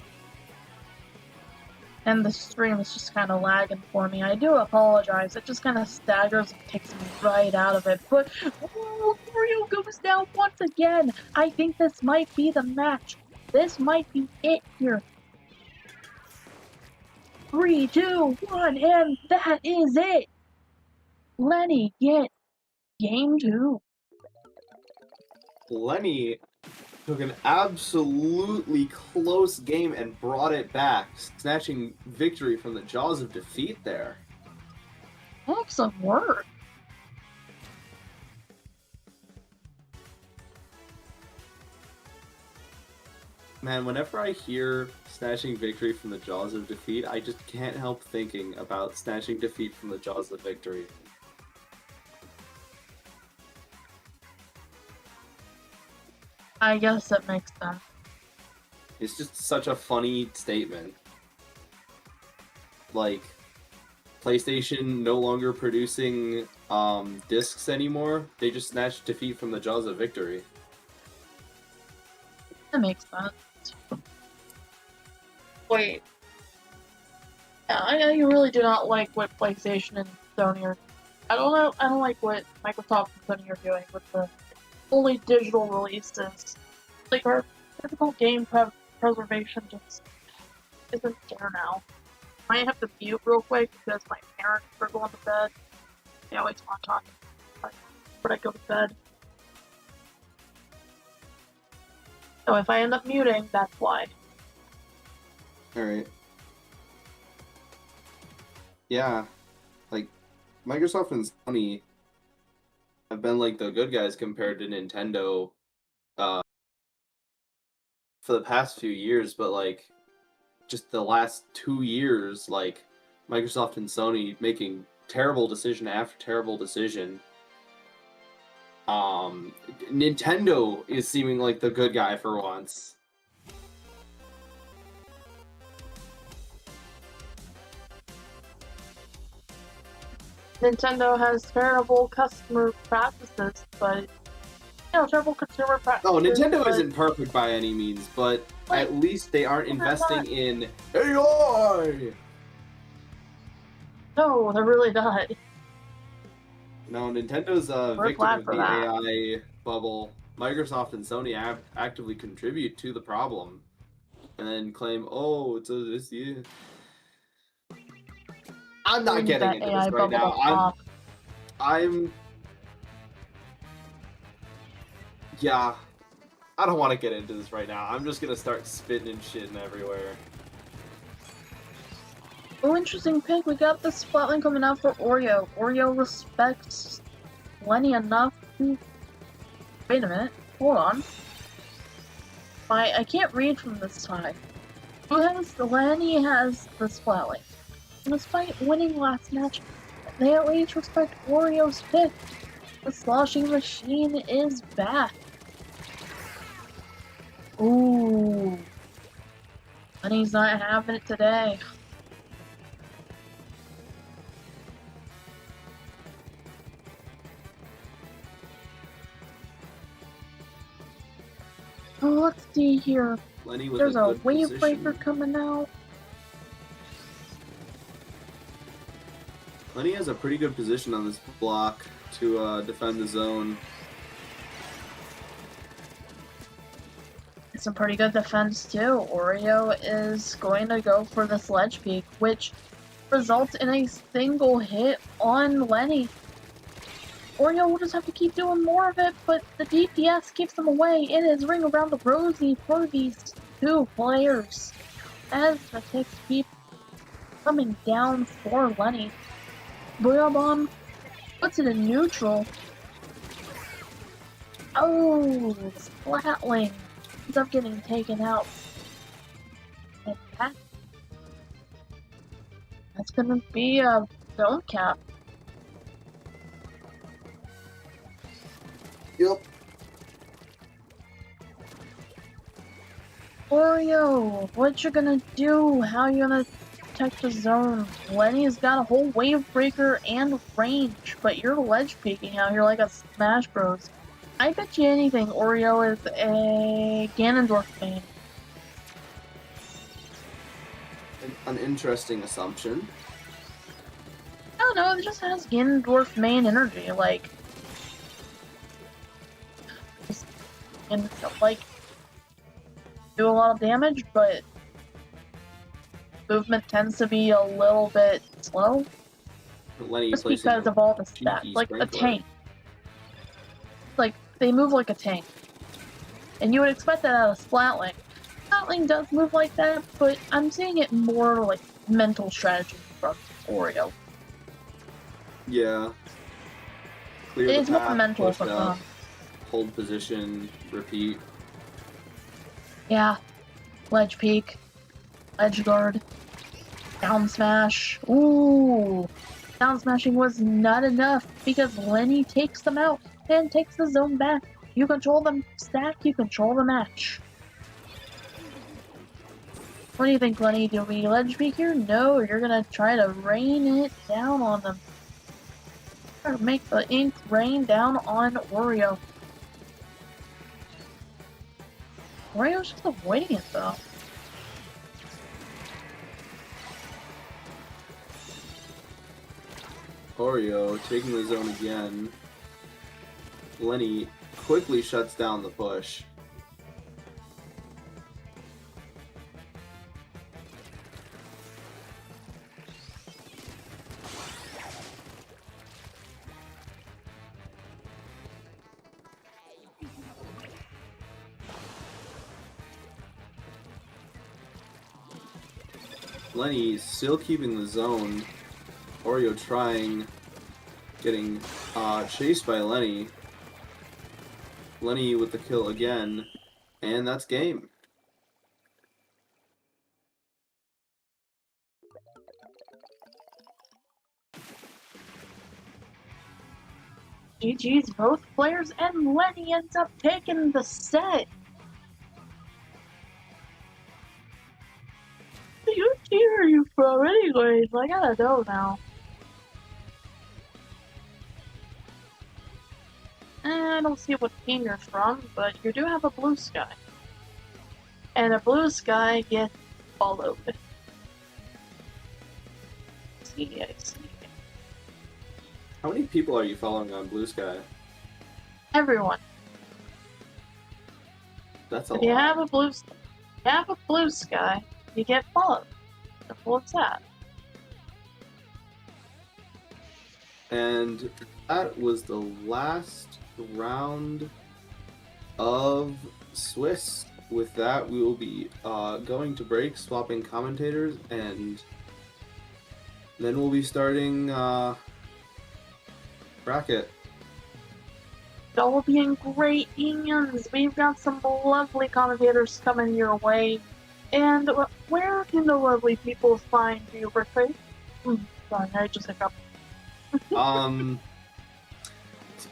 And the stream is just kind of lagging for me. I do apologize. It just kind of staggers and takes me right out of it. But Oreo goes down once again. I think this might be the match. This might be it here. 3, 2, 1, and that is it. Lenny get game 2. Lenny took an absolutely close game and brought it back, snatching victory from the jaws of defeat there. Excellent work. Man, whenever I hear snatching victory from the jaws of defeat, I just can't help thinking about snatching defeat from the jaws of victory. I guess that makes sense. It's just such a funny statement. Like, PlayStation no longer producing discs anymore. They just snatched defeat from the jaws of victory. That makes sense. Wait. Yeah, I really do not like what PlayStation and Sony are. I don't like what Microsoft and Sony are doing with the only digital releases. Like, our physical game preservation just isn't there now. I might have to mute real quick because my parents are going to bed. They always want to talk before I go to bed. So if I end up muting, that's why. Alright. Yeah. Like, Microsoft and Sony have been like the good guys compared to Nintendo for the past few years, but like just the last 2 years, like Microsoft and Sony making terrible decision after terrible decision. Nintendo is seeming like the good guy for once. Nintendo has terrible customer practices, but terrible consumer practices. Oh, Nintendo isn't perfect by any means, but at least they aren't investing in AI. No, they're really not. No, Nintendo's We're victim glad of for the that. AI bubble. Microsoft and Sony actively contribute to the problem, and then claim, "Oh, it's yeah." I'm not getting into this right now. Yeah, I don't want to get into this right now. I'm just gonna start spitting and shitting everywhere. Oh, interesting pick. We got the spotlight coming out for Oreo. Oreo respects Lenny enough to... Wait a minute. Hold on. I can't read from this side. Lenny has the spotlight. Despite winning last match, they at least respect Oreo's pick. The sloshing machine is back. Ooh. Lenny's not having it today. Oh, let's see here. Lenny with There's a good wave position. breaker coming out. Lenny has a pretty good position on this block to defend the zone. Some pretty good defense too. Oreo is going to go for the sledge peek, which results in a single hit on Lenny. Oreo will just have to keep doing more of it, but the DPS keeps them away. It is ring around the rosy for these two players as the ticks keep coming down for Lenny. Booyah Bomb puts it in neutral. Oh, Splatling ends up getting taken out. And that's gonna be a zone cap. Yep. Oreo, what you gonna do? How you gonna protect the zone? Lenny's got a whole wave breaker and range, but you're ledge peeking out here like a Smash Bros. I bet you anything Oreo is a Ganondorf fan. an interesting assumption. I don't know, it just has Ganondorf main energy, like... And, like... do a lot of damage, but... movement tends to be a little bit slow. Lenny Just placing because a of all the cheeky stats. Like, a sprinkler. tank. Like, they move like a tank. And you would expect that out of Splatling. Splatling does move like that, but I'm seeing it more like mental strategy from Oreo. Yeah. Clear It's the more path, mental push from up, hold position, repeat. Yeah. Ledge peek. Ledge guard. Down smash. Ooh. Down smashing was not enough because Lenny takes them out and takes the zone back. You control the stack, you control the match. What do you think, Lenny? Do we ledge peek here? No, or you're gonna try to rain it down on them. Try to make the ink rain down on Oreo. Oreo's just avoiding it though. Oreo taking the zone again. Lenny quickly shuts down the push. Lenny still keeping the zone. Oreo trying, getting chased by Lenny. Lenny with the kill again, and that's game. GG's both players, and Lenny ends up taking the set. Who cheer are you from anyways? I gotta know now. I don't see what team you're from, but you do have a blue sky. And a blue sky gets followed. See, I see. How many people are you following on Blue Sky? Everyone. That's a If lot. you have a blue sky, you get followed. Simple as that. And that was the last round of Swiss. With that, we will be going to break, swapping commentators, and then we'll be starting bracket. Y'all will be in great hands. We've got some lovely commentators coming your way. And where can the lovely people find you, Ricky? Sorry, I just hiccuped.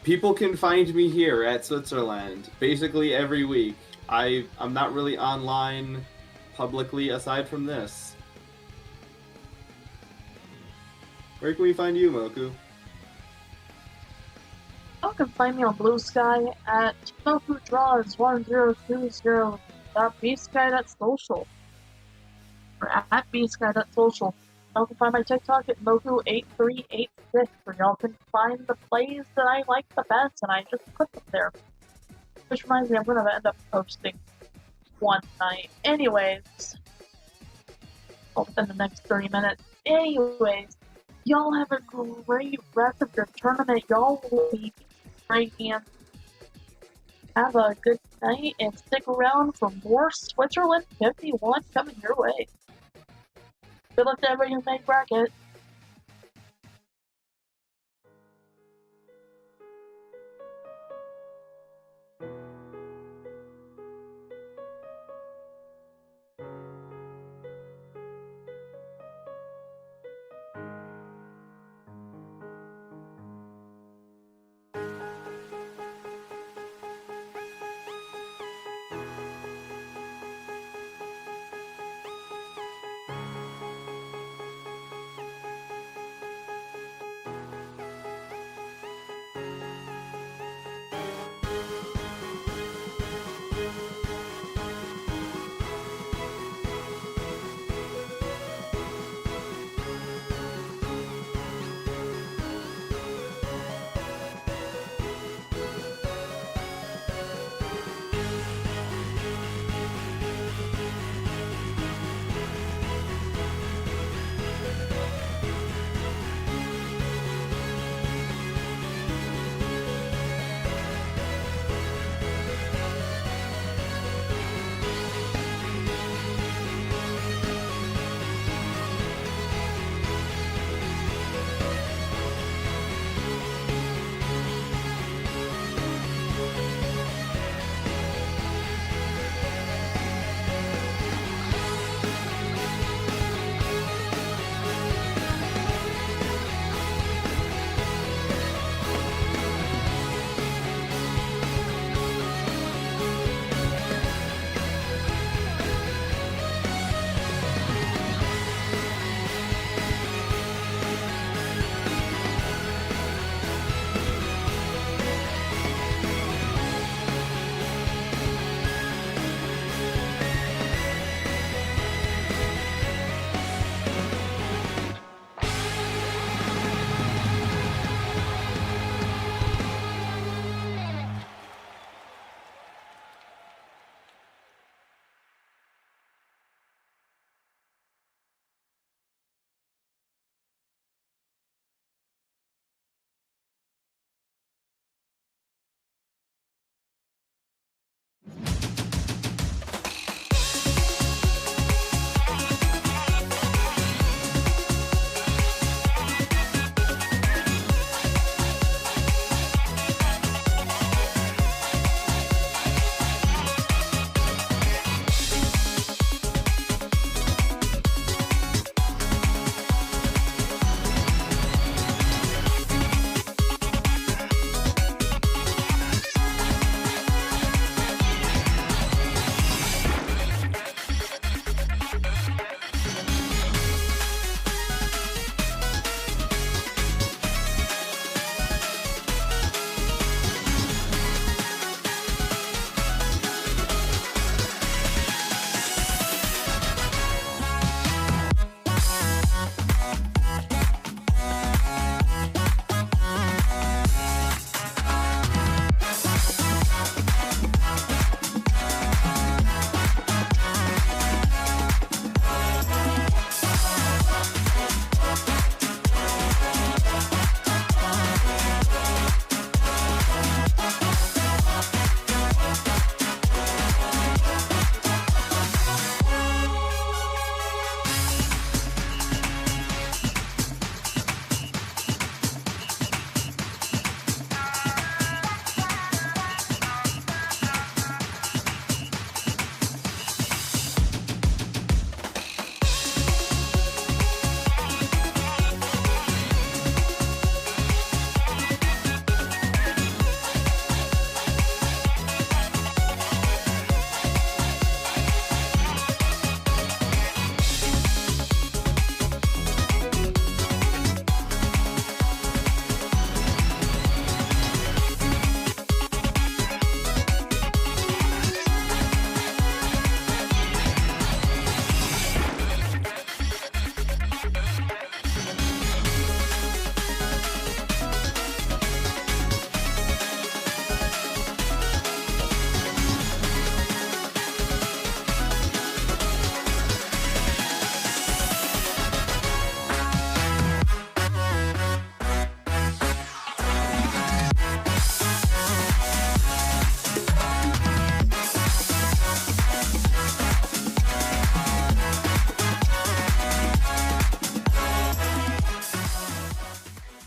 People can find me here at Switzerland basically every week. I'm not really online publicly aside from this. Where can we find you, Moku? You can find me on Blue Sky at MokuDraws1020.bsky.social or at bsky.social. Y'all can find my TikTok at Moku8386 where y'all can find the plays that I like the best and I just put them there. Which reminds me, I'm gonna end up posting one night. Anyways, within the next 30 minutes. Anyways, y'all have a great rest of your tournament. Y'all will be great hands. Have a good night and stick around for more Switzerland 51 coming your way. Good luck to everybody who made bracket.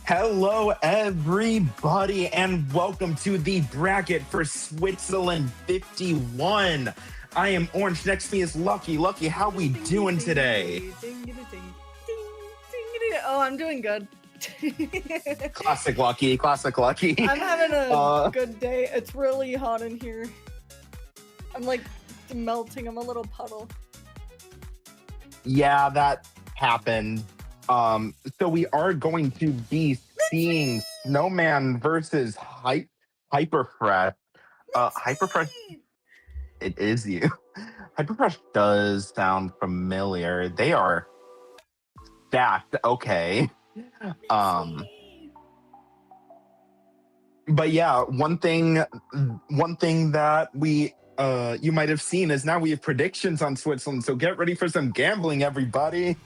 Hello, everybody, and welcome to the bracket for Switzerland 51. I am Orange. Next to me is Lucky. Lucky, how we doing today? Oh, I'm doing good. Classic Lucky. Classic Lucky. I'm having a good day. It's really hot in here. I'm like melting. I'm a little puddle. Yeah, that happened. So we are going to be seeing Snowman versus Hyperfresh. Hyperfresh. It is you. Hyperfresh does sound familiar. They are stacked. Okay. But yeah, one thing that we you might have seen is now we have predictions on Switzerland. So get ready for some gambling, everybody.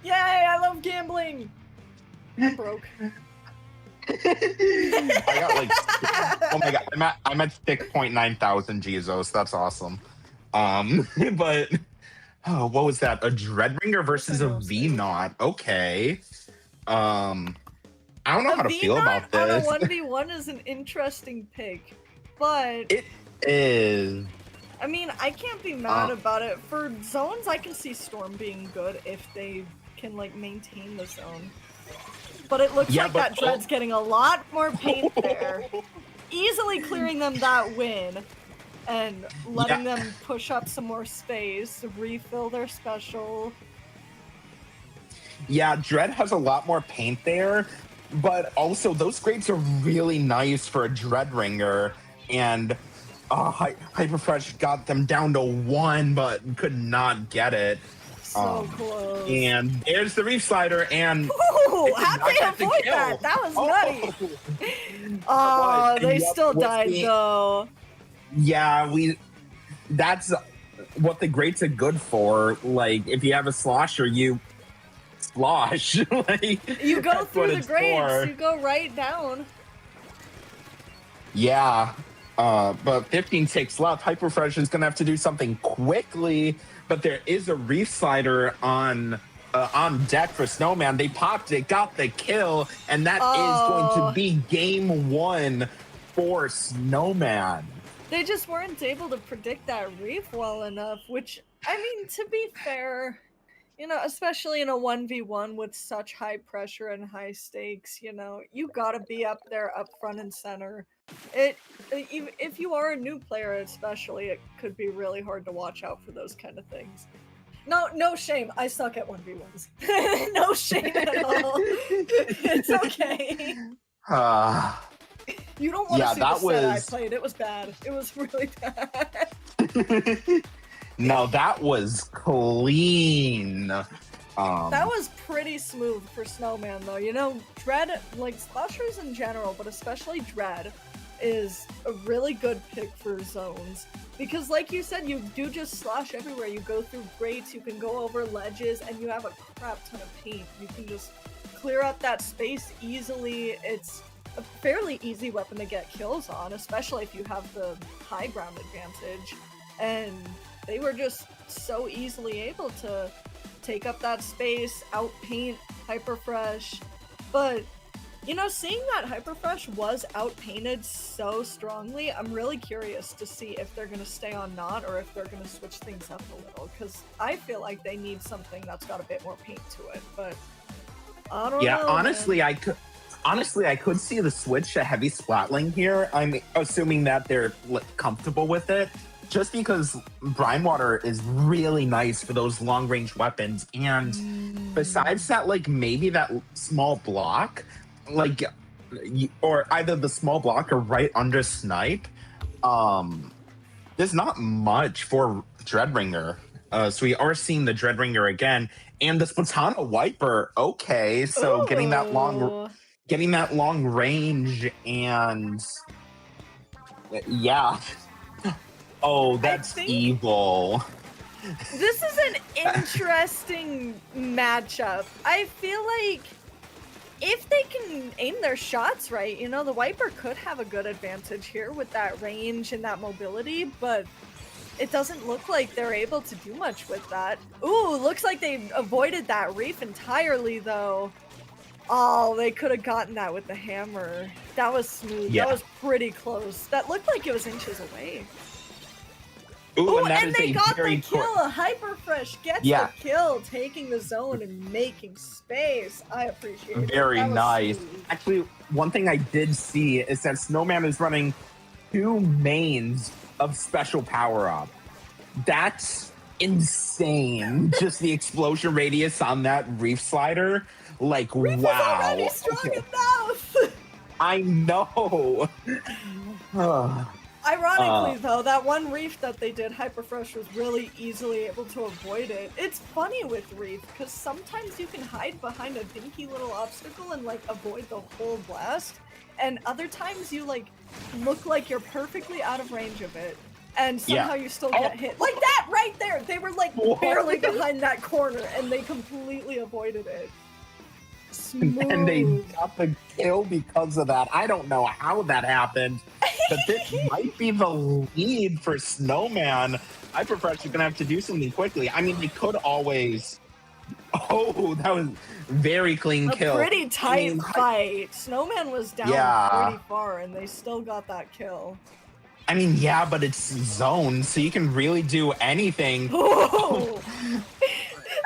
Yay! I love gambling. I'm broke. I got like, oh my god, I'm at 6.9 thousand Gizos. That's awesome. But oh, what was that? A Dreadringer versus a V-Knot. Okay. I don't know how to feel about this. On a 1v1 is an interesting pick, but It is. I mean, I can't be mad about it. For zones, I can see Storm being good if they can like maintain the zone. But it looks like that Dread's getting a lot more paint there. Easily clearing them that win and letting them push up some more space, refill their special. Yeah, Dread has a lot more paint there, but also those grades are really nice for a Dreadringer, and Hyperfresh got them down to 1, but could not get it. So close. And there's the Reef Slider, and ooh, how'd they avoid that? That was nutty. Oh, they still died though. Yeah, that's what the greats are good for. Like, if you have a slosher, you slosh. Like, you go through the grades, you go right down. Yeah. But 15 ticks left. Hyperfresh is gonna have to do something quickly, but there is a Reef Slider on deck for Snowman. They popped it, got the kill, and that is going to be game 1 for Snowman. They just weren't able to predict that Reef well enough, which, I mean, to be fair, you know, especially in a 1v1 with such high pressure and high stakes, you know, you gotta be up there, up front and center. If you are a new player especially, it could be really hard to watch out for those kind of things. No shame, I suck at 1v1s. No shame at all. It's okay. You don't want to see the set I played. It was bad. It was really bad. No, that was clean. That was pretty smooth for Snowman, though. You know, Dread, like sloshers in general, but especially Dread, is a really good pick for zones. Because like you said, you do just slosh everywhere. You go through grates, you can go over ledges, and you have a crap ton of paint. You can just clear up that space easily. It's a fairly easy weapon to get kills on, especially if you have the high ground advantage. And they were just so easily able to take up that space, outpaint Hyperfresh. But, you know, seeing that Hyperfresh was outpainted so strongly, I'm really curious to see if they're going to stay on Knot or if they're going to switch things up a little, because I feel like they need something that's got a bit more paint to it, but I don't know. Yeah, honestly, I could see the switch to heavy splatling here. I'm assuming that they're comfortable with it, just because Brine Water is really nice for those long-range weapons. And besides that, like, maybe that small block, like, or either the small block or right under Snipe, there's not much for Dreadringer. So we are seeing the Dreadringer again. And the Splatana Wiper, okay, so getting that long range, and yeah. Oh, that's evil. This is an interesting matchup. I feel like if they can aim their shots right, you know, the Wiper could have a good advantage here with that range and that mobility, but it doesn't look like they're able to do much with that. Ooh, looks like they avoided that Reef entirely, though. Oh, they could have gotten that with the hammer. That was smooth. Yeah. That was pretty close. That looked like it was inches away. Ooh, Oh, that and is they a got very the kill. Hyperfresh gets Yeah. the kill, taking the zone and making space. I appreciate it. Very That was nice. smooth. Actually, one thing I did see is that Snowman is running 2 mains of special power up. That's insane. Just the explosion radius on that reef slider. Like, Reef is wow. already strong Okay. enough. I know. Ironically, though, that one reef that they did, Hyperfresh was really easily able to avoid it. It's funny with reef, because sometimes you can hide behind a dinky little obstacle and, like, avoid the whole blast. And other times you, like, look like you're perfectly out of range of it. And somehow you still get hit. Like that right there! They were, like, barely behind that corner, and they completely avoided it. Smooth. And they got the kill because of that. I don't know how that happened, but this might be the lead for Snowman. Hyperfresh is gonna have to do something quickly. I mean, they could always. Oh, that was very clean A kill. pretty tight I mean, fight. Snowman was down Yeah. pretty far, and they still got that kill. I mean, yeah, but it's zone, so you can really do anything. Oh!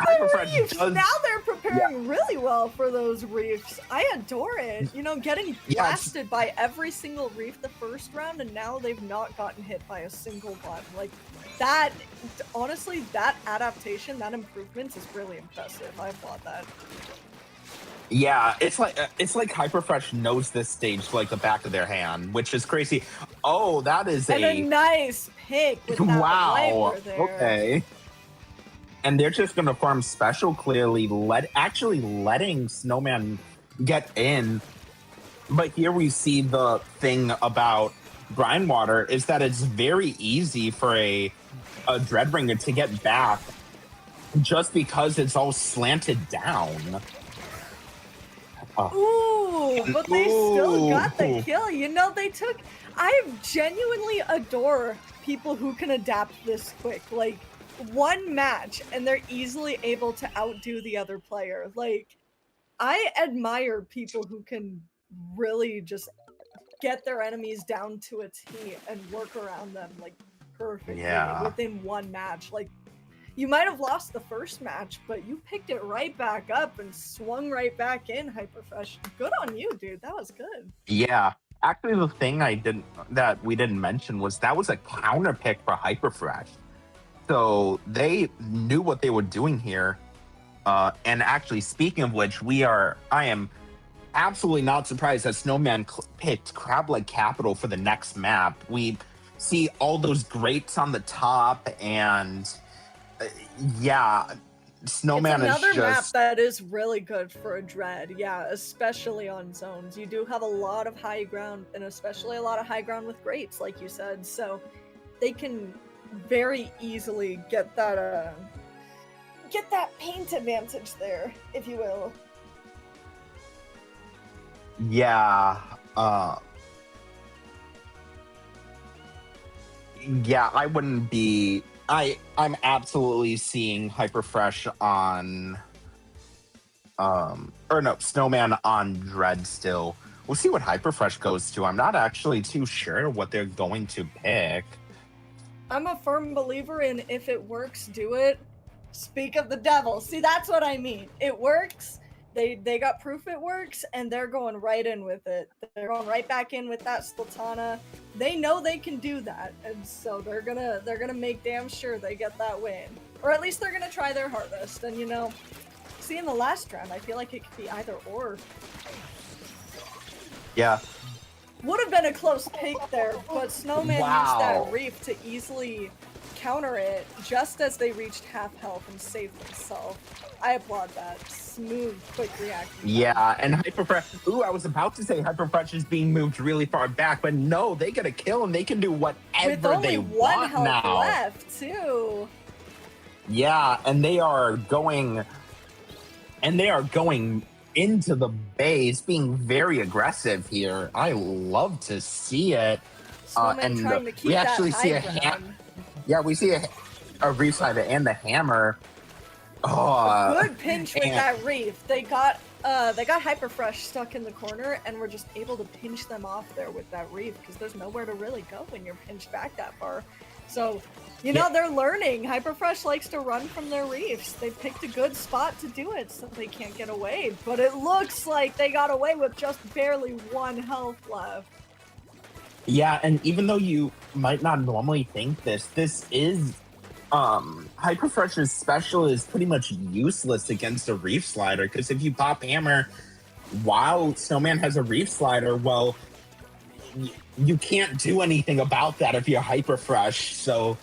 Hyperfresh Reefs. does. Now they're preparing really well for those reefs. I adore it. You know, getting blasted by every single reef the first round, and now they've not gotten hit by a single one. Like, that, honestly, that adaptation, that improvement is really impressive. I applaud that. Yeah, it's like Hyperfresh knows this stage like the back of their hand, which is crazy. Oh, that is And a nice pick with that wow. Viper there. Okay. And they're just gonna farm special clearly, actually letting Snowman get in. But here we see the thing about Brine Water is that it's very easy for a Dreadbringer to get back just because it's all slanted down. Ooh, but they still got the kill. You know, I genuinely adore people who can adapt this quick. Like, one match and they're easily able to outdo the other player. Like, I admire people who can really just get their enemies down to a T and work around them, like, perfectly within one match. Like, you might have lost the first match, but you picked it right back up and swung right back in, Hyperfresh. Good on you, dude. That was good. Yeah. Actually, the thing that we didn't mention was that was a counter pick for Hyperfresh. So they knew what they were doing here. And actually, speaking of which, I am absolutely not surprised that Snowman picked Crab-Leg Capital for the next map. We see all those grates on the top, and Snowman it's another is just... map that is really good for a Dread, yeah, especially on zones. You do have a lot of high ground, and especially a lot of high ground with grates, like you said, so they can very easily get that paint advantage there, if you will. Yeah. I wouldn't be... I'm absolutely seeing Hyperfresh on... Snowman on Dread still. We'll see what Hyperfresh goes to. I'm not actually too sure what they're going to pick. I'm a firm believer in if it works, do it. Speak of the devil. See, that's what I mean. It works. They got proof it works, and they're going right in with it. They're going right back in with that Splatana. They know they can do that, and so they're gonna make damn sure they get that win, or at least they're gonna try their hardest. And you know, see, in the last round, I feel like it could be either or. Yeah. Would have been a close pick there, but Snowman used that reef to easily counter it just as they reached half health and saved themselves. I applaud that. Smooth, quick reaction. Yeah, and Hyperfresh... Ooh, I was about to say Hyperfresh is being moved really far back, but no, they get a kill and they can do whatever they want now. With only one health left, too. Yeah, and they are going into the base, being very aggressive here. I love to see it. And trying to keep we actually that see a ground. we see a reef side and the hammer. Oh, Good pinch with that reef. They got they got Hyper Fresh stuck in the corner, and we're just able to pinch them off there with that reef, because there's nowhere to really go when you're pinched back that far. So, you know, they're learning. Hyper Fresh likes to run from their reefs. They picked a good spot to do it, so they can't get away. But it looks like they got away with just barely 1 health left. Yeah, and even though you might not normally think this is Hyperfresh's special is pretty much useless against a reef slider, because if you pop hammer while Snowman has a reef slider, well, you can't do anything about that if you're Hyperfresh. So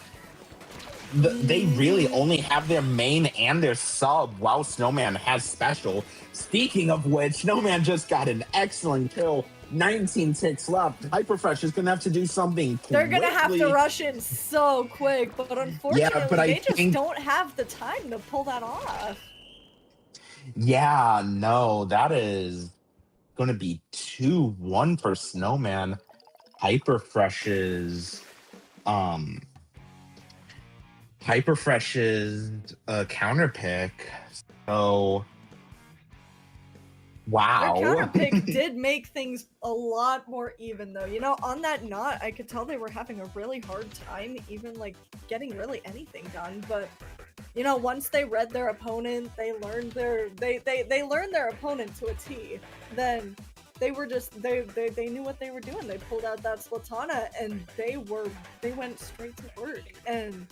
they really only have their main and their sub while Snowman has special. Speaking of which, Snowman just got an excellent kill. 19 ticks left. Hyperfresh is going to have to do something quickly. They're going to have to rush in so quick, but unfortunately, they just don't have the time to pull that off. Yeah, no, that is going to be 2-1 for Snowman. Hyperfresh's counter pick. So wow. Their counter pick did make things a lot more even, though. You know, on that knot, I could tell they were having a really hard time even, like, getting really anything done. But, you know, once they read their opponent, they learned they learned their opponent to a T. Then they were just, they knew what they were doing. They pulled out that Splatana, and they went straight to work. And,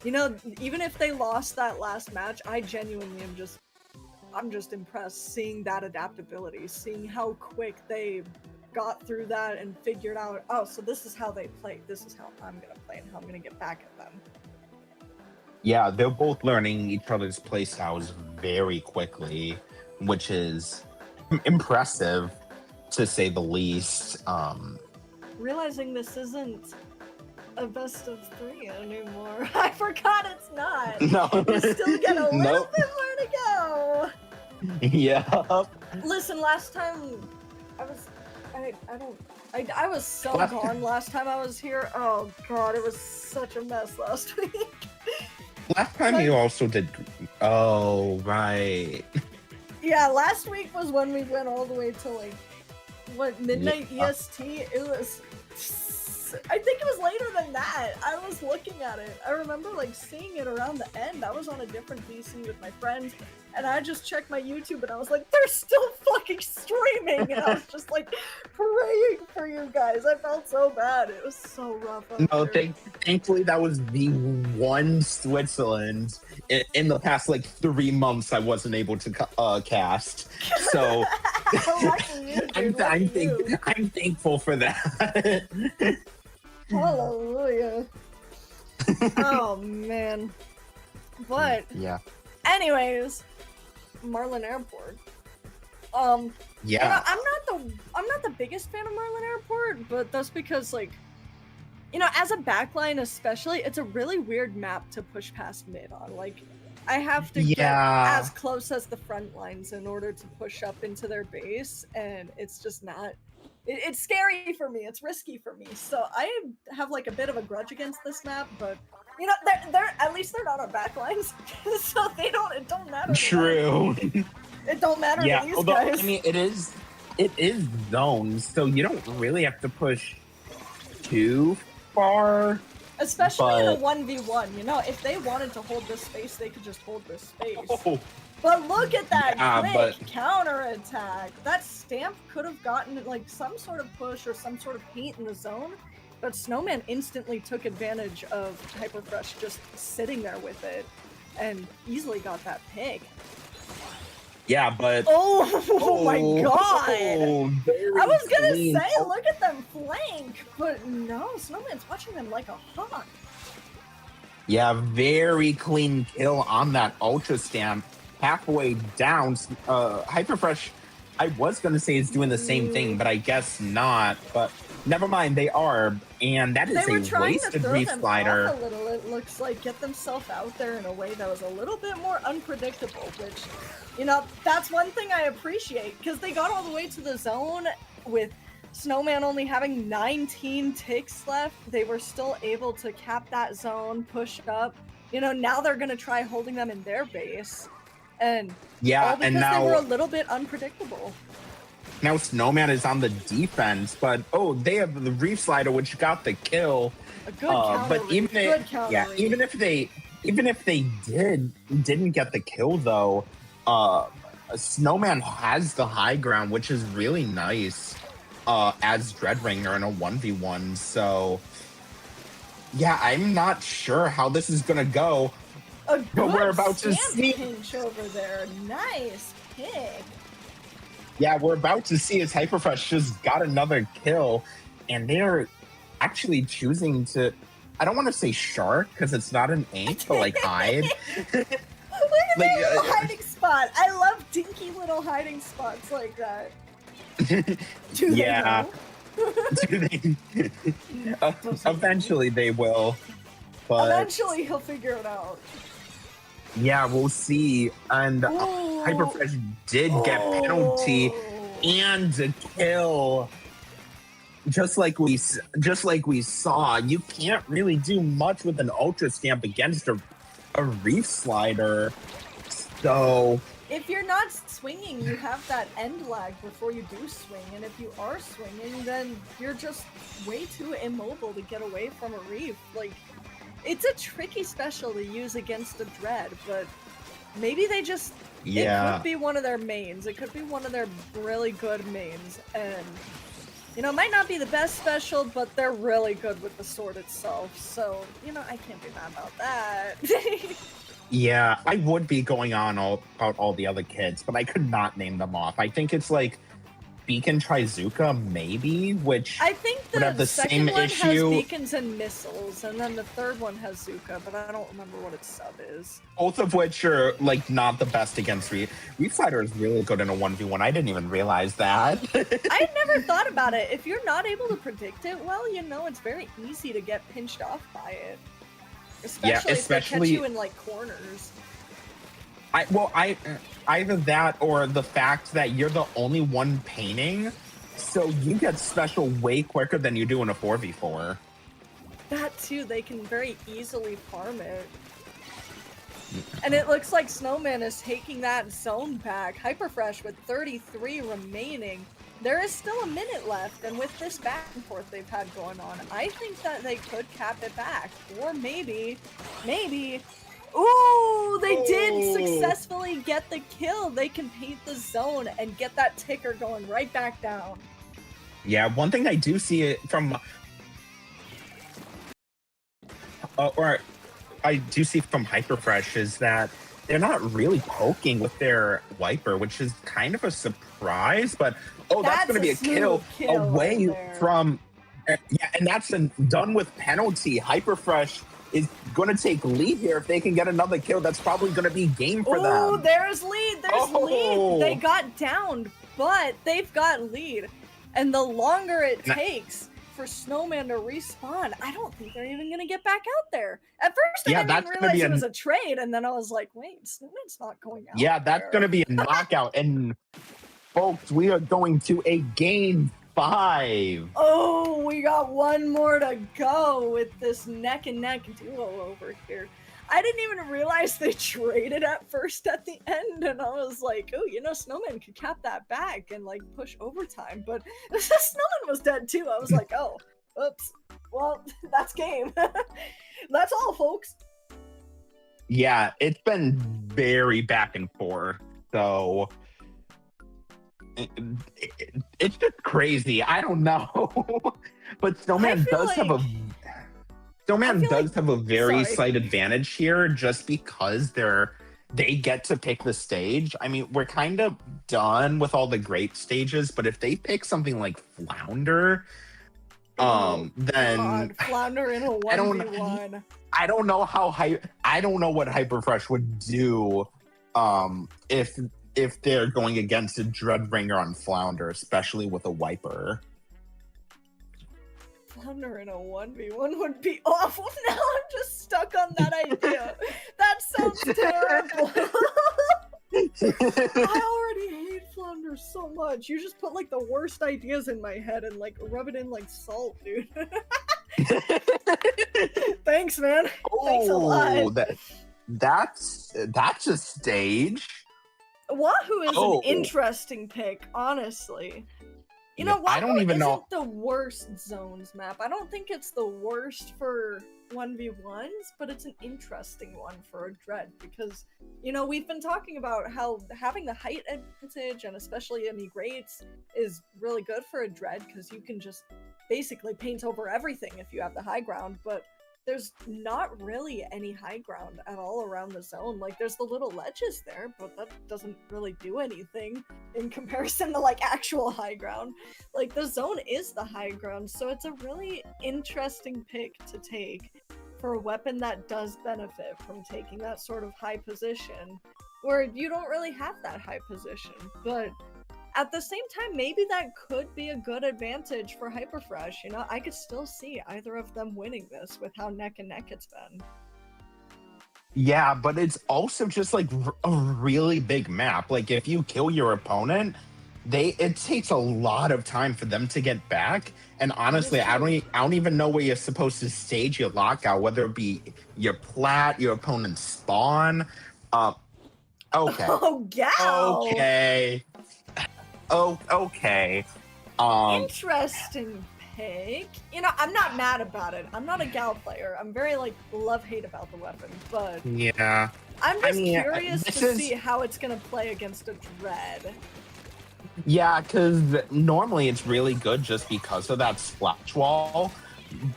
you know, even if they lost that last match, I genuinely am I'm just impressed seeing that adaptability, seeing how quick they got through that and figured out, oh, so this is how they play, this is how I'm gonna play and how I'm gonna get back at them. Yeah, they're both learning each other's play styles very quickly, which is impressive to say the least. Realizing this isn't a best of 3 anymore. I forgot it's not. No. We still get a little bit more to go. Yeah. Listen, last time I was so gone last time I was here. Oh god, it was such a mess last week. Last time you also did. Oh, right. Yeah, last week was when we went all the way to like what, midnight EST. It was, I think it was later than that. I was looking at it. I remember like seeing it around the end. I was on a different PC with my friends, and I just checked my YouTube, and I was like, they're still fucking streaming, and I was just like praying for you guys. I felt so bad. It was so rough. No, thankfully that was the one Switzerland in the past like 3 months I wasn't able to cast. So I'm thankful for that. Hallelujah. Oh man. But yeah. Anyways, Marlin Airport. Yeah. You know, I'm not the biggest fan of Marlin Airport, but that's because, like, you know, as a backline especially, it's a really weird map to push past mid on. Like, I have to get as close as the front lines in order to push up into their base, and it's just not. It's scary for me. It's risky for me. So I have like a bit of a grudge against this map, but you know, they're at least they're not our backlines, so it don't matter. True. It don't matter to these guys. I mean, it is zones, so you don't really have to push too far. Especially in a 1v1, you know, if they wanted to hold this space, they could just hold this space. Oh. But look at that quick counterattack. That Stamp could have gotten like some sort of push or some sort of paint in the zone, but Snowman instantly took advantage of Hyperfresh just sitting there with it and easily got that pick. Yeah, but oh my god! I was gonna clean. say, look at them flank, but no, Snowman's watching them like a hawk. Yeah, very clean kill on that Ultra Stamp. Halfway down, Hyperfresh, I was going to say is doing the same thing, but I guess not. But never mind, they are. And that is a wasted reef slider. A little, it looks like, get themselves out there in a way that was a little bit more unpredictable, which, you know, that's one thing I appreciate, because they got all the way to the zone with Snowman only having 19 ticks left. They were still able to cap that zone, push up. You know, now they're going to try holding them in their base. And Yeah, all because and they were a now little bit unpredictable. Snowman is on the defense, but they have the Reef Slider, which got the kill. A good counter But read. Good counter read. even if they didn't get the kill though, Snowman has the high ground, which is really nice as Dreadringer in a 1v1. So yeah, I'm not sure how this is gonna go. But we're about to see pinch over there. Nice pick. Yeah, we're about to see as Hyperfresh just got another kill, and they're actually choosing to, I don't want to say shark because it's not an ink, but like hide. Look at that little hiding spot. I love dinky little hiding spots like that. Do they Yeah. know? Eventually they will. But Eventually he'll figure it out. yeah, we'll see. And Hyperfresh did get penalty and a kill. Just like we saw, you can't really do much with an Ultra Stamp against a Reef Slider. So If you're not swinging, you have that end lag before you do swing, and if you are swinging, then you're just way too immobile to get away from a reef. Like, it's a tricky special to use against a Dread, but maybe they just... It could be one of their mains. It could be one of their really good mains, and... You know, it might not be the best special, but they're really good with the sword itself, so, you know, I can't be mad about that. yeah, I would be going on about all the other kids, but I could not name them off. I think it's like Beacon Trizuka, maybe, which I think would have the second same one issue. has beacons and missiles, and then the third one has Zuka, but I don't remember what its sub is. Both of which are like not the best against Reef. Reef Slider is really good in a 1v1. I didn't even realize that. I never thought about it. If you're not able to predict it, well, you know, it's very easy to get pinched off by it. Especially if they catch you in like corners. Either that or the fact that you're the only one painting, so you get special way quicker than you do in a 4v4. That too, they can very easily farm it. And it looks like Snowman is taking that zone back. Hyperfresh with 33 remaining. There is still a minute left, and with this back and forth they've had going on, I think that they could cap it back. Or maybe... Ooh, they did successfully get the kill. They can paint the zone and get that ticker going right back down. Yeah, one thing I do see it from... or I do see from Hyperfresh is that they're not really poking with their wiper, which is kind of a surprise, but that's going to be a kill away from... Yeah, and that's done with penalty. Hyperfresh is going to take lead here. If they can get another kill, that's probably going to be game for them. Oh, there's lead. There's lead. They got downed, but they've got lead. And the longer it takes for Snowman to respawn, I don't think they're even going to get back out there. At first, I didn't even realize it was a trade, and then I was like, wait, Snowman's not going out. Yeah, that's going to be a knockout. And folks, we are going to a game 5. Oh, we got one more to go with this neck and neck duo over here. I didn't even realize they traded at first at the end, and I was like, oh, you know, Snowman could cap that back and like push overtime, but Snowman was dead too. I was like, oh, oops. Well, that's game. That's all, folks. Yeah, it's been very back and forth, so it's just crazy. I don't know. But Snowman does have a very slight advantage here just because they get to pick the stage. I mean, we're kind of done with all the great stages, but if they pick something like Flounder, then Flounder in a 1v1. I don't know what Hyperfresh would do if they're going against a Dreadbringer on Flounder, especially with a wiper. Flounder in a 1v1 would be awful. Now I'm just stuck on that idea. That sounds terrible. I already hate Flounder so much. You just put like the worst ideas in my head and like rub it in like salt, dude. Thanks, man. Thanks a lot. That's a stage. Wahoo is Oh. an interesting pick, honestly. You Yeah, know, Wahoo I don't even isn't know. the worst zones map. I don't think it's the worst for 1v1s, but it's an interesting one for a Dread because, you know, we've been talking about how having the height advantage and especially enemy grades is really good for a Dread because you can just basically paint over everything if you have the high ground, but there's not really any high ground at all around the zone. Like, there's the little ledges there, but that doesn't really do anything in comparison to, like, actual high ground. Like, the zone is the high ground, so it's a really interesting pick to take for a weapon that does benefit from taking that sort of high position, where you don't really have that high position. But at the same time, maybe that could be a good advantage for Hyperfresh. You know, I could still see either of them winning this with how neck and neck it's been. Yeah, but it's also just like a really big map. Like if you kill your opponent, it takes a lot of time for them to get back. And honestly, I don't even know where you're supposed to stage your lockout, whether it be your plat, your opponent's spawn. Okay. Oh, gal! Okay. Oh, okay. Interesting pick. You know, I'm not mad about it. I'm not a gal player. I'm very, like, love-hate about the weapon, but Yeah. I'm just curious this to is- see how it's gonna play against a Dread. Yeah, because normally it's really good just because of that splash wall.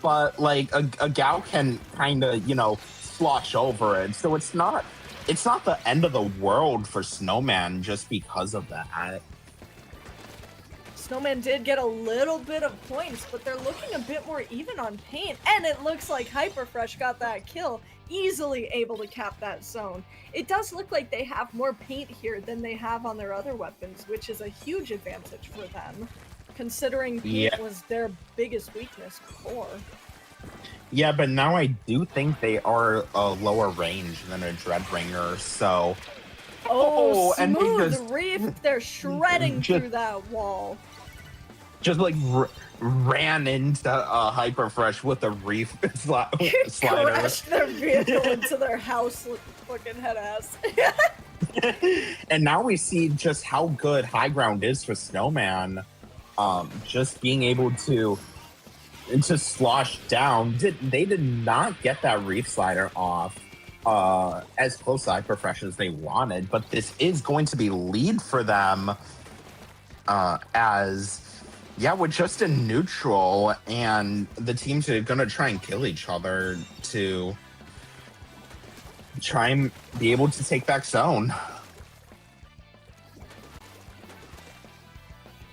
But like a gal can kind of, slosh over it. So it's not the end of the world for Snowman just because of that. Snowman did get a little bit of points, but they're looking a bit more even on paint, and it looks like Hyperfresh got that kill, easily able to cap that zone. It does look like they have more paint here than they have on their other weapons, which is a huge advantage for them, considering paint was their biggest weakness before. Yeah, but now I do think they are a lower range than a Dreadringer, so... Oh, and they smooth just- reef! They're shredding through that wall. Just like ran into Hyperfresh with a reef slider. Crashed their vehicle into their house, fucking head ass. And now we see just how good high ground is for Snowman. Just being able to slosh down. They did not get that reef slider off as close to Hyperfresh as they wanted, but this is going to be lead for them we're just in neutral, and the teams are going to try and kill each other to try and be able to take back zone.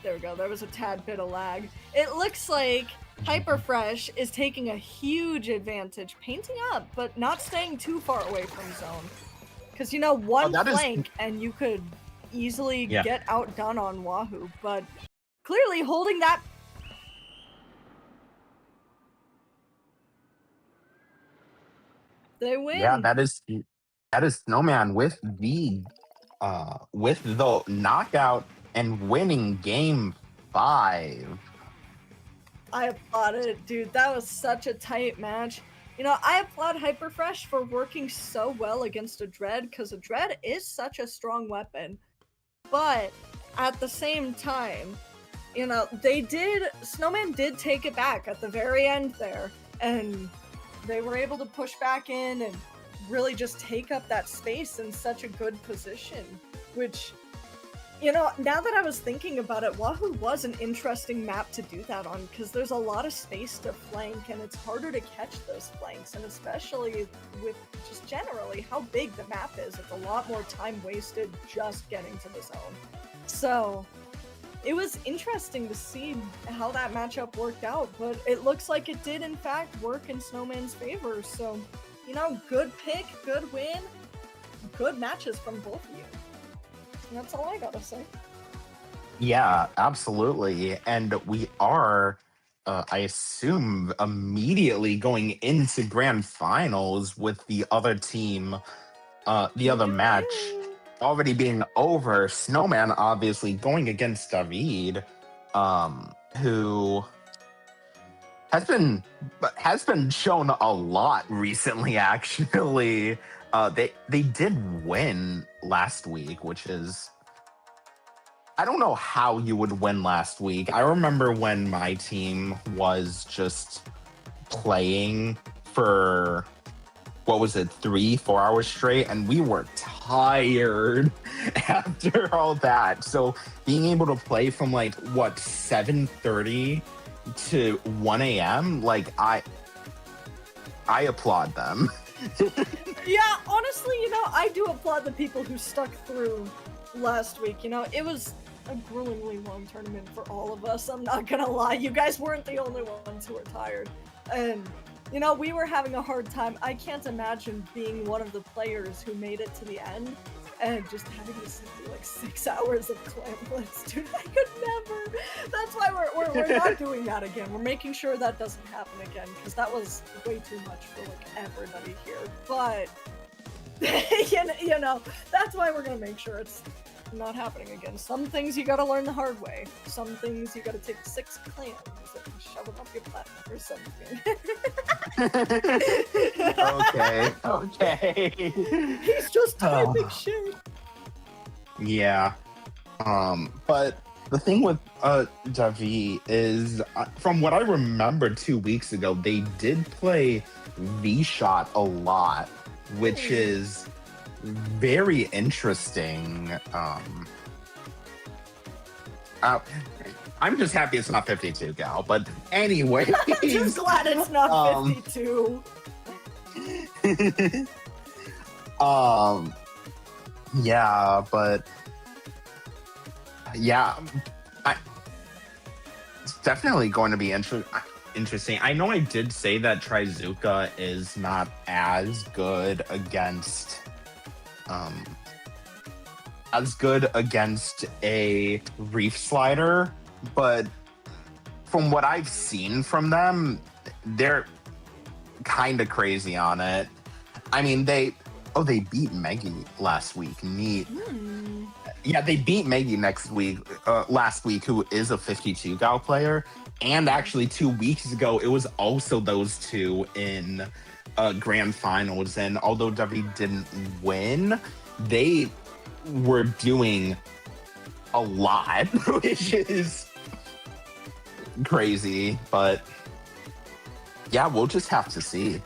There we go. There was a tad bit of lag. It looks like Hyperfresh is taking a huge advantage, painting up, but not staying too far away from zone. Because, one flank and you could easily get outdone on Wahoo, but clearly holding that. They win. Yeah, that is Snowman with the knockout and winning game 5. I applaud it, dude. That was such a tight match. I applaud Hyperfresh for working so well against a Dread, because a Dread is such a strong weapon. But at the same time, Snowman did take it back at the very end there, and they were able to push back in and really just take up that space in such a good position, which, now that I was thinking about it, Wahoo was an interesting map to do that on, because there's a lot of space to flank, and it's harder to catch those flanks, and especially with just generally how big the map is, it's a lot more time wasted just getting to the zone. So it was interesting to see how that matchup worked out, but it looks like it did in fact work in Snowman's favor. So, good pick, good win, good matches from both of you. And that's all I gotta say. Yeah, absolutely. And we are, I assume, immediately going into grand finals with the other team, the other match already being over. Snowman obviously going against David, who has been shown a lot recently, actually. they did win last week, which is, I don't know how you would win last week. I remember when my team was just playing for, what was it, 3-4 hours straight, and we were tired after all that. So being able to play from like what, 7:30 to 1 a.m., like I applaud them. Yeah, honestly, I do applaud the people who stuck through last week. It was a gruelingly long tournament for all of us. I'm not gonna lie, you guys weren't the only ones who were tired. And we were having a hard time. I can't imagine being one of the players who made it to the end and just having to sit through like 6 hours of clan blitz. Dude, I could never. That's why we're not doing that again. We're making sure that doesn't happen again, because that was way too much for like everybody here. But that's why we're gonna make sure it's not happening again. Some things you gotta learn the hard way. Some things you gotta take 6 clans and shove them up your butt or something. Okay. He's just typing shit. Yeah. But the thing with Davi is, from what I remember 2 weeks ago, they did play V-Shot a lot, which is very interesting. I'm just happy it's not 52, Gal. But anyway, I'm just glad it's not 52. Yeah, but yeah, it's definitely going to be interesting. I know I did say that Trizuka is not as good against a Reef Slider, but from what I've seen from them, they're kind of crazy on it. I mean, they beat Meggy last week. Neat. Yeah, they beat Meggy last week, who is a 52 Gal player. And actually 2 weeks ago, it was also those two in grand finals. And although W didn't win, they were doing a lot, which is crazy. But yeah, we'll just have to see.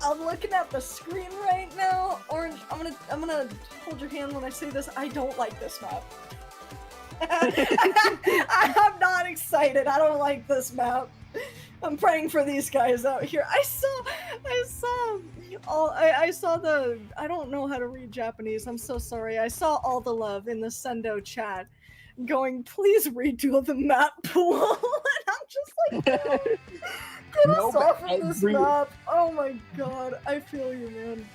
I'm looking at the screen right now. Orange, I'm gonna hold your hand when I say this. I don't like this map. I'm not excited. I don't like this map. I'm praying for these guys out here. I saw the, I don't know how to read Japanese. I'm so sorry. I saw all the love in the Sendo chat going, please redo the map pool. And I'm just like, get us off of this map. Oh my god. I feel you, man.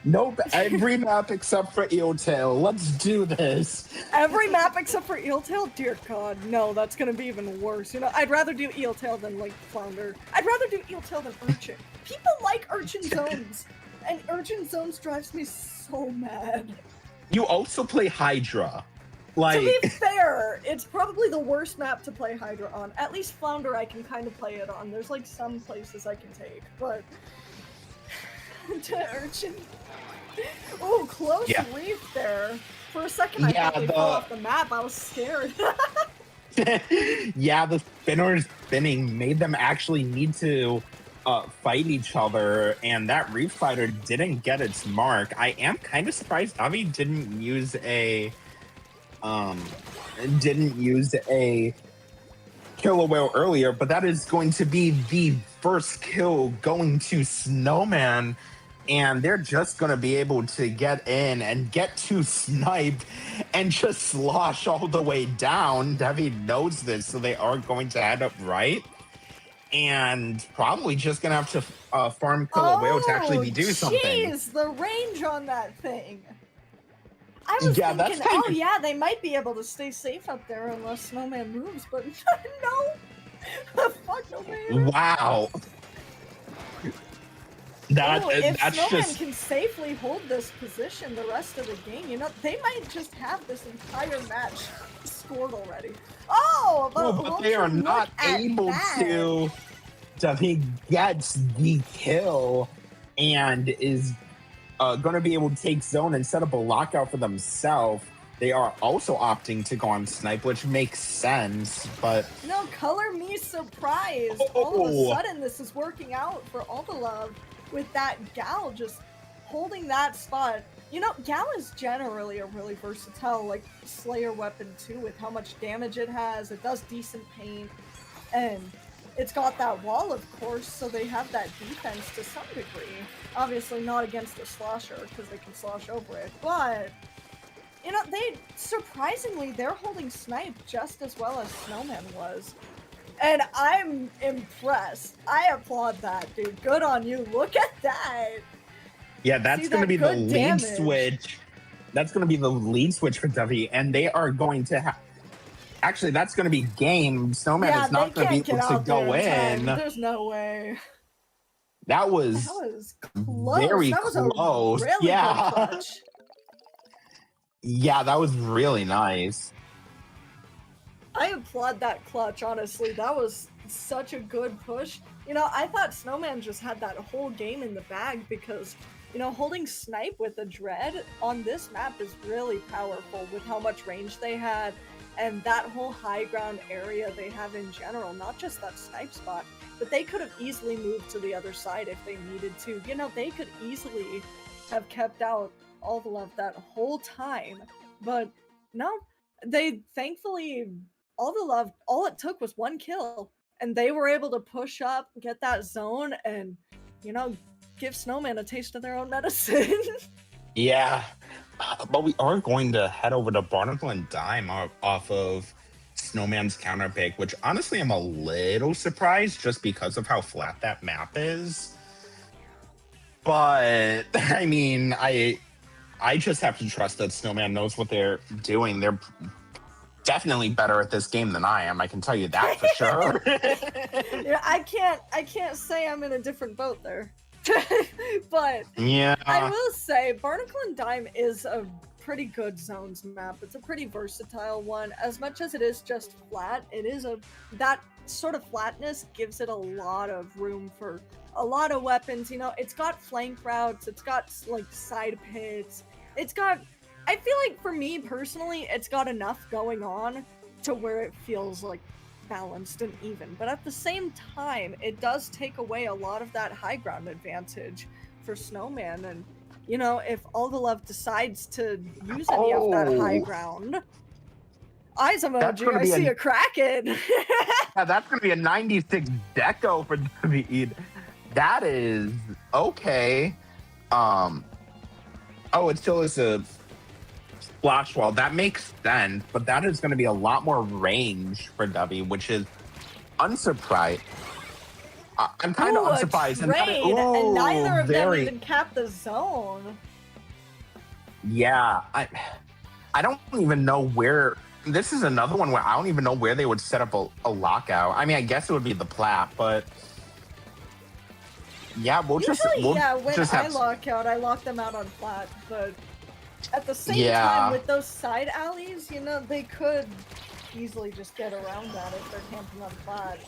Nope, every map except for Eeltail. Let's do this. Every map except for Eeltail? Dear god, no, that's gonna be even worse. I'd rather do Eeltail than, like, Flounder. I'd rather do Eeltail than Urchin. People like Urchin Zones, and Urchin Zones drives me so mad. You also play Hydra. Like... To be fair, it's probably the worst map to play Hydra on. At least Flounder I can kind of play it on. There's, like, some places I can take, but... to Urchin... Oh, close reef there. For a second, I thought they fell off the map. I was scared. Yeah, the spinners spinning made them actually need to fight each other, and that reef fighter didn't get its mark. I am kind of surprised Avi didn't use a kill a whale earlier, but that is going to be the first kill going to Snowman. And they're just going to be able to get in and get to snipe and just slosh all the way down. Devi knows this, so they are going to head up right. And probably just going to have to farm kill a whale to actually do something. Jeez, the range on that thing. I was thinking, yeah, they might be able to stay safe up there unless Snowman moves, but no. Fuck no, man. Wow. If Snowman can safely hold this position the rest of the game, they might just have this entire match scored already. But they are not able to. He gets the kill, and is going to be able to take zone and set up a lockout for themselves. They are also opting to go on snipe, which makes sense, but... No, color me surprised. All of a sudden, this is working out for all the love with that Gal just holding that spot. You know, Gal is generally a really versatile, like, Slayer weapon, too, with how much damage it has. It does decent paint, and it's got that wall, of course, so they have that defense to some degree. Obviously not against the Slosher, because they can slosh over it, but... You know, surprisingly, they're holding snipe just as well as Snowman was. And I'm impressed. I applaud that, dude. Good on you. Look at that. Yeah, that's going to be the lead switch. That's going to be the lead switch for Duffy, and they are going to have... Actually, that's going to be game. Snowman is not going to be able to go in. There's no way. That was close. Very that was close. A really good clutch. Yeah, that was really nice. I applaud that clutch, honestly. That was such a good push. You know, I thought Snowman just had that whole game in the bag because, you know, holding snipe with a Dread on this map is really powerful with how much range they had and that whole high ground area they have in general, not just that snipe spot, but they could have easily moved to the other side if they needed to. You know, they could easily have kept out all the love that whole time, but no, they thankfully all the love, all it took was one kill and they were able to push up, get that zone, and you know, give Snowman a taste of their own medicine. Yeah, but we are going to head over to Barnacle and Dime off of Snowman's counter pick, which honestly I'm a little surprised just because of how flat that map is, but I mean, I just have to trust that Snowman knows what they're doing. They're definitely better at this game than I am. I can tell you that for sure. Yeah, I can't say I'm in a different boat there. But yeah, I will say Barnacle and Dime is a pretty good zones map. It's a pretty versatile one. As much as it is just flat, it is that sort of flatness gives it a lot of room for a lot of weapons. You know, it's got flank routes, it's got like side pits, it's got, I feel like for me personally, it's got enough going on to where it feels like balanced and even. But at the same time, it does take away a lot of that high ground advantage for Snowman. And, you know, if All the Love decides to use any of that high ground, eyes emoji, I see a Kraken. Yeah, that's going to be a 96 deco for David. That is okay. Oh, it still is a splash wall. That makes sense, but that is going to be a lot more range for W, which is unsurprised. I'm kind of unsurprised. And neither of them even capped the zone. Yeah, I don't even know where. This is another one where I don't even know where they would set up a lockout. I mean, I guess it would be the plat, but yeah, when I lock out, I lock them out on plat, but at the same time, with those side alleys, you know, they could easily just get around that if they're camping on plat.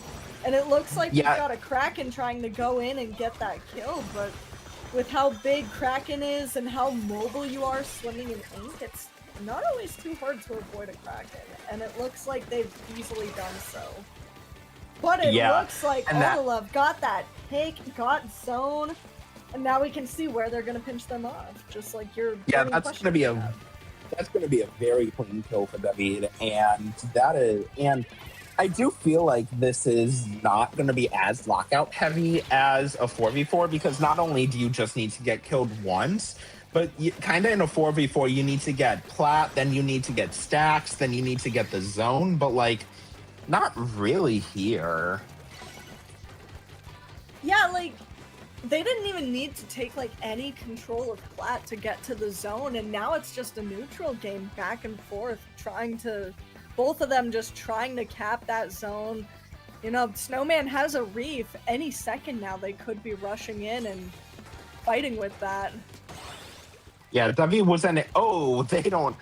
And it looks like you've got a Kraken trying to go in and get that kill, but with how big Kraken is and how mobile you are swimming in ink, it's not always too hard to avoid a Kraken, and it looks like they've easily done so. But it looks like All the Love got that pick, got zone, and now we can see where they're gonna pinch them off. Just like you're. Yeah, that's gonna be a very clean kill for David, and I do feel like this is not going to be as lockout heavy as a 4v4, because not only do you just need to get killed once, but kind of in a 4v4 you need to get plat, then you need to get stacks, then you need to get the zone, but like not really here. Yeah, like they didn't even need to take like any control of plat to get to the zone, and now it's just a neutral game back and forth, both of them just trying to cap that zone. You know, Snowman has a reef. Any second now they could be rushing in and fighting with that. Yeah, David was in it. Oh, they don't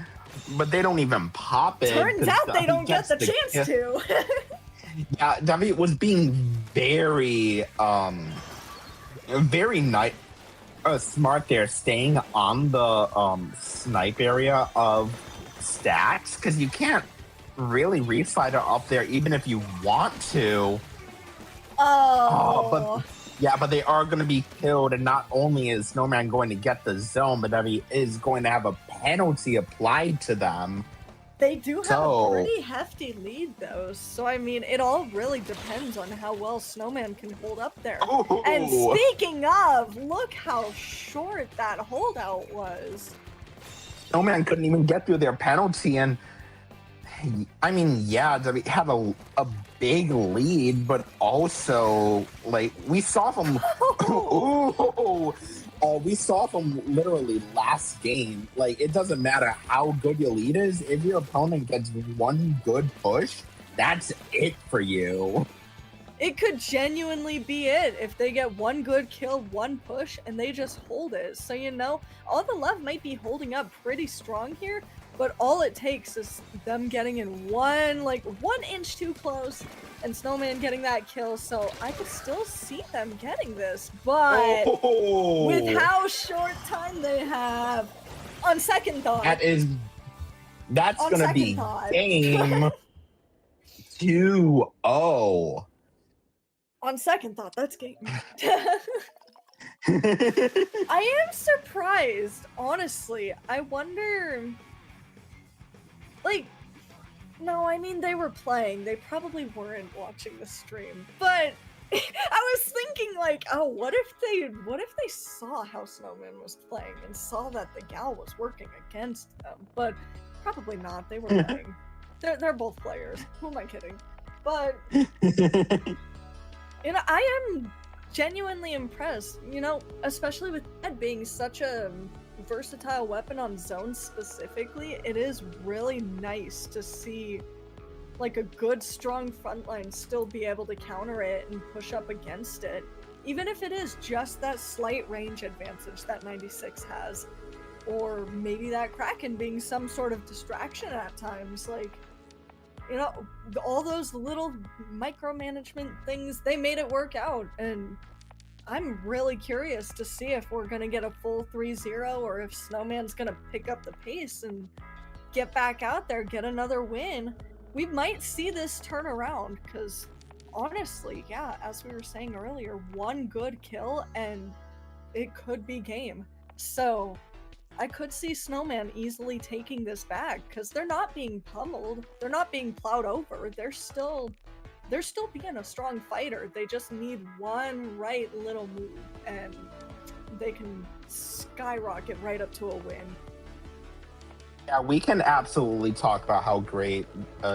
even pop it. Turns out they don't get the chance to. Yeah, David was being very nice. smart there, staying on the snipe area of stacks, because you can't really refight it up there even if you want to. Oh. But they are going to be killed, and not only is Snowman going to get the zone, but he is going to have a penalty applied to them. They do have So- a pretty hefty lead, though. So, I mean, it all really depends on how well Snowman can hold up there. Ooh. And speaking of, look how short that holdout was. Snowman couldn't even get through their penalty, and I mean, yeah, they have a big lead, but also, like, we saw them. We saw them literally last game. Like, it doesn't matter how good your lead is. If your opponent gets one good push, that's it for you. It could genuinely be it if they get one good kill, one push, and they just hold it. So, you know, all the love might be holding up pretty strong here, but all it takes is them getting in one inch too close and Snowman getting that kill. So I could still see them getting this, but with how short time they have, on second thought. That's On gonna second be thought. game 2-0. On second thought, that's game. I am surprised, honestly. I wonder... Like, no, I mean, they were playing. They probably weren't watching the stream. But I was thinking, like, oh, what if they saw how Snowman was playing and saw that the gal was working against them? But probably not. They were playing. They're both players. Who am I kidding? But, you know, I am genuinely impressed, you know, especially with that being such a versatile weapon on zones specifically. It is really nice to see like a good strong frontline still be able to counter it and push up against it, even if it is just that slight range advantage that 96 has, or maybe that Kraken being some sort of distraction at times. Like, you know, all those little micromanagement things, they made it work out, and I'm really curious to see if we're going to get a full 3-0 or if Snowman's going to pick up the pace and get back out there, get another win. We might see this turn around because, honestly, yeah, as we were saying earlier, one good kill and it could be game. So I could see Snowman easily taking this back because they're not being pummeled. They're not being plowed over. They're still being a strong fighter. They just need one right little move and they can skyrocket right up to a win. Yeah, we can absolutely talk about how great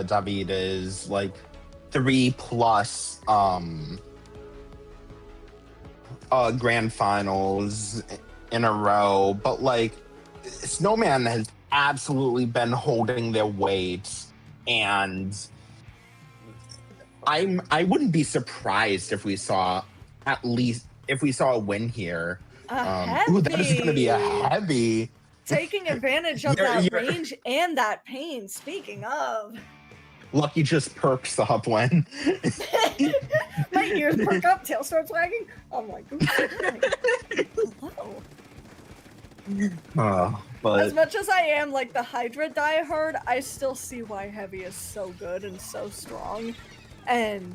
David is. Like 3+ grand finals in a row, but like Snowman has absolutely been holding their weight, and I wouldn't be surprised if we saw a win here. That is going to be a heavy. Taking advantage of that range and that pain. Speaking of, Lucky just perks up when my ears perk up, tail starts wagging. I'm like, hello. But as much as I am like the Hydra diehard, I still see why Heavy is so good and so strong. And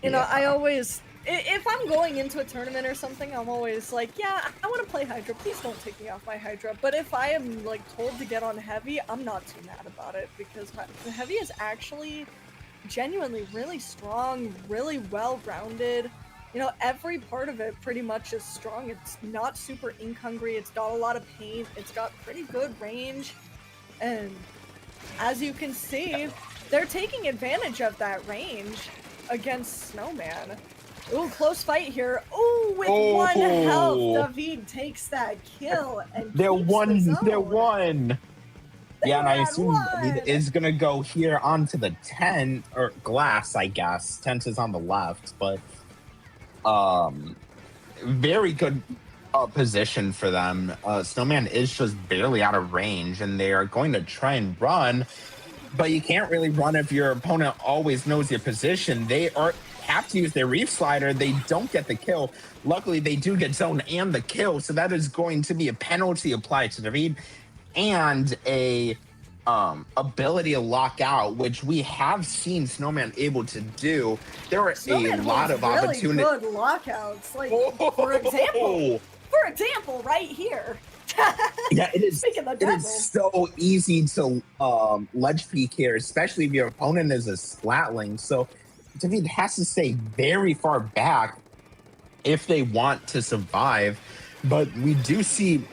you know, I always, if I'm going into a tournament or something, I'm always like, yeah, I want to play Hydra. Please don't take me off my Hydra. But if I am like told to get on Heavy, I'm not too mad about it because Heavy is actually genuinely really strong, really well-rounded. You know, every part of it pretty much is strong. It's not super ink hungry. It's got a lot of paint. It's got pretty good range. And as you can see, they're taking advantage of that range against Snowman. Ooh, close fight here. Ooh, with one health, David takes that kill and they're keeps one. the zone. They're one. They Yeah, and I were at assume one. David is gonna go here onto the tent or glass. I guess tent is on the left, but very good position for them. Snowman is just barely out of range, and they are going to try and run. but you can't really run if your opponent always knows your position. They have to use their Reef Slider. They don't get the kill. Luckily, they do get zone and the kill, so that is going to be a penalty applied to David and a ability to lock out, which we have seen Snowman able to do. There were Snowman a lot has of really opportunities. good lockouts. Like, for example, right here. Yeah, it is. Speaking of It devil. is so easy to ledge peek here, especially if your opponent is a splatling. So David has to stay very far back if they want to survive. But we do see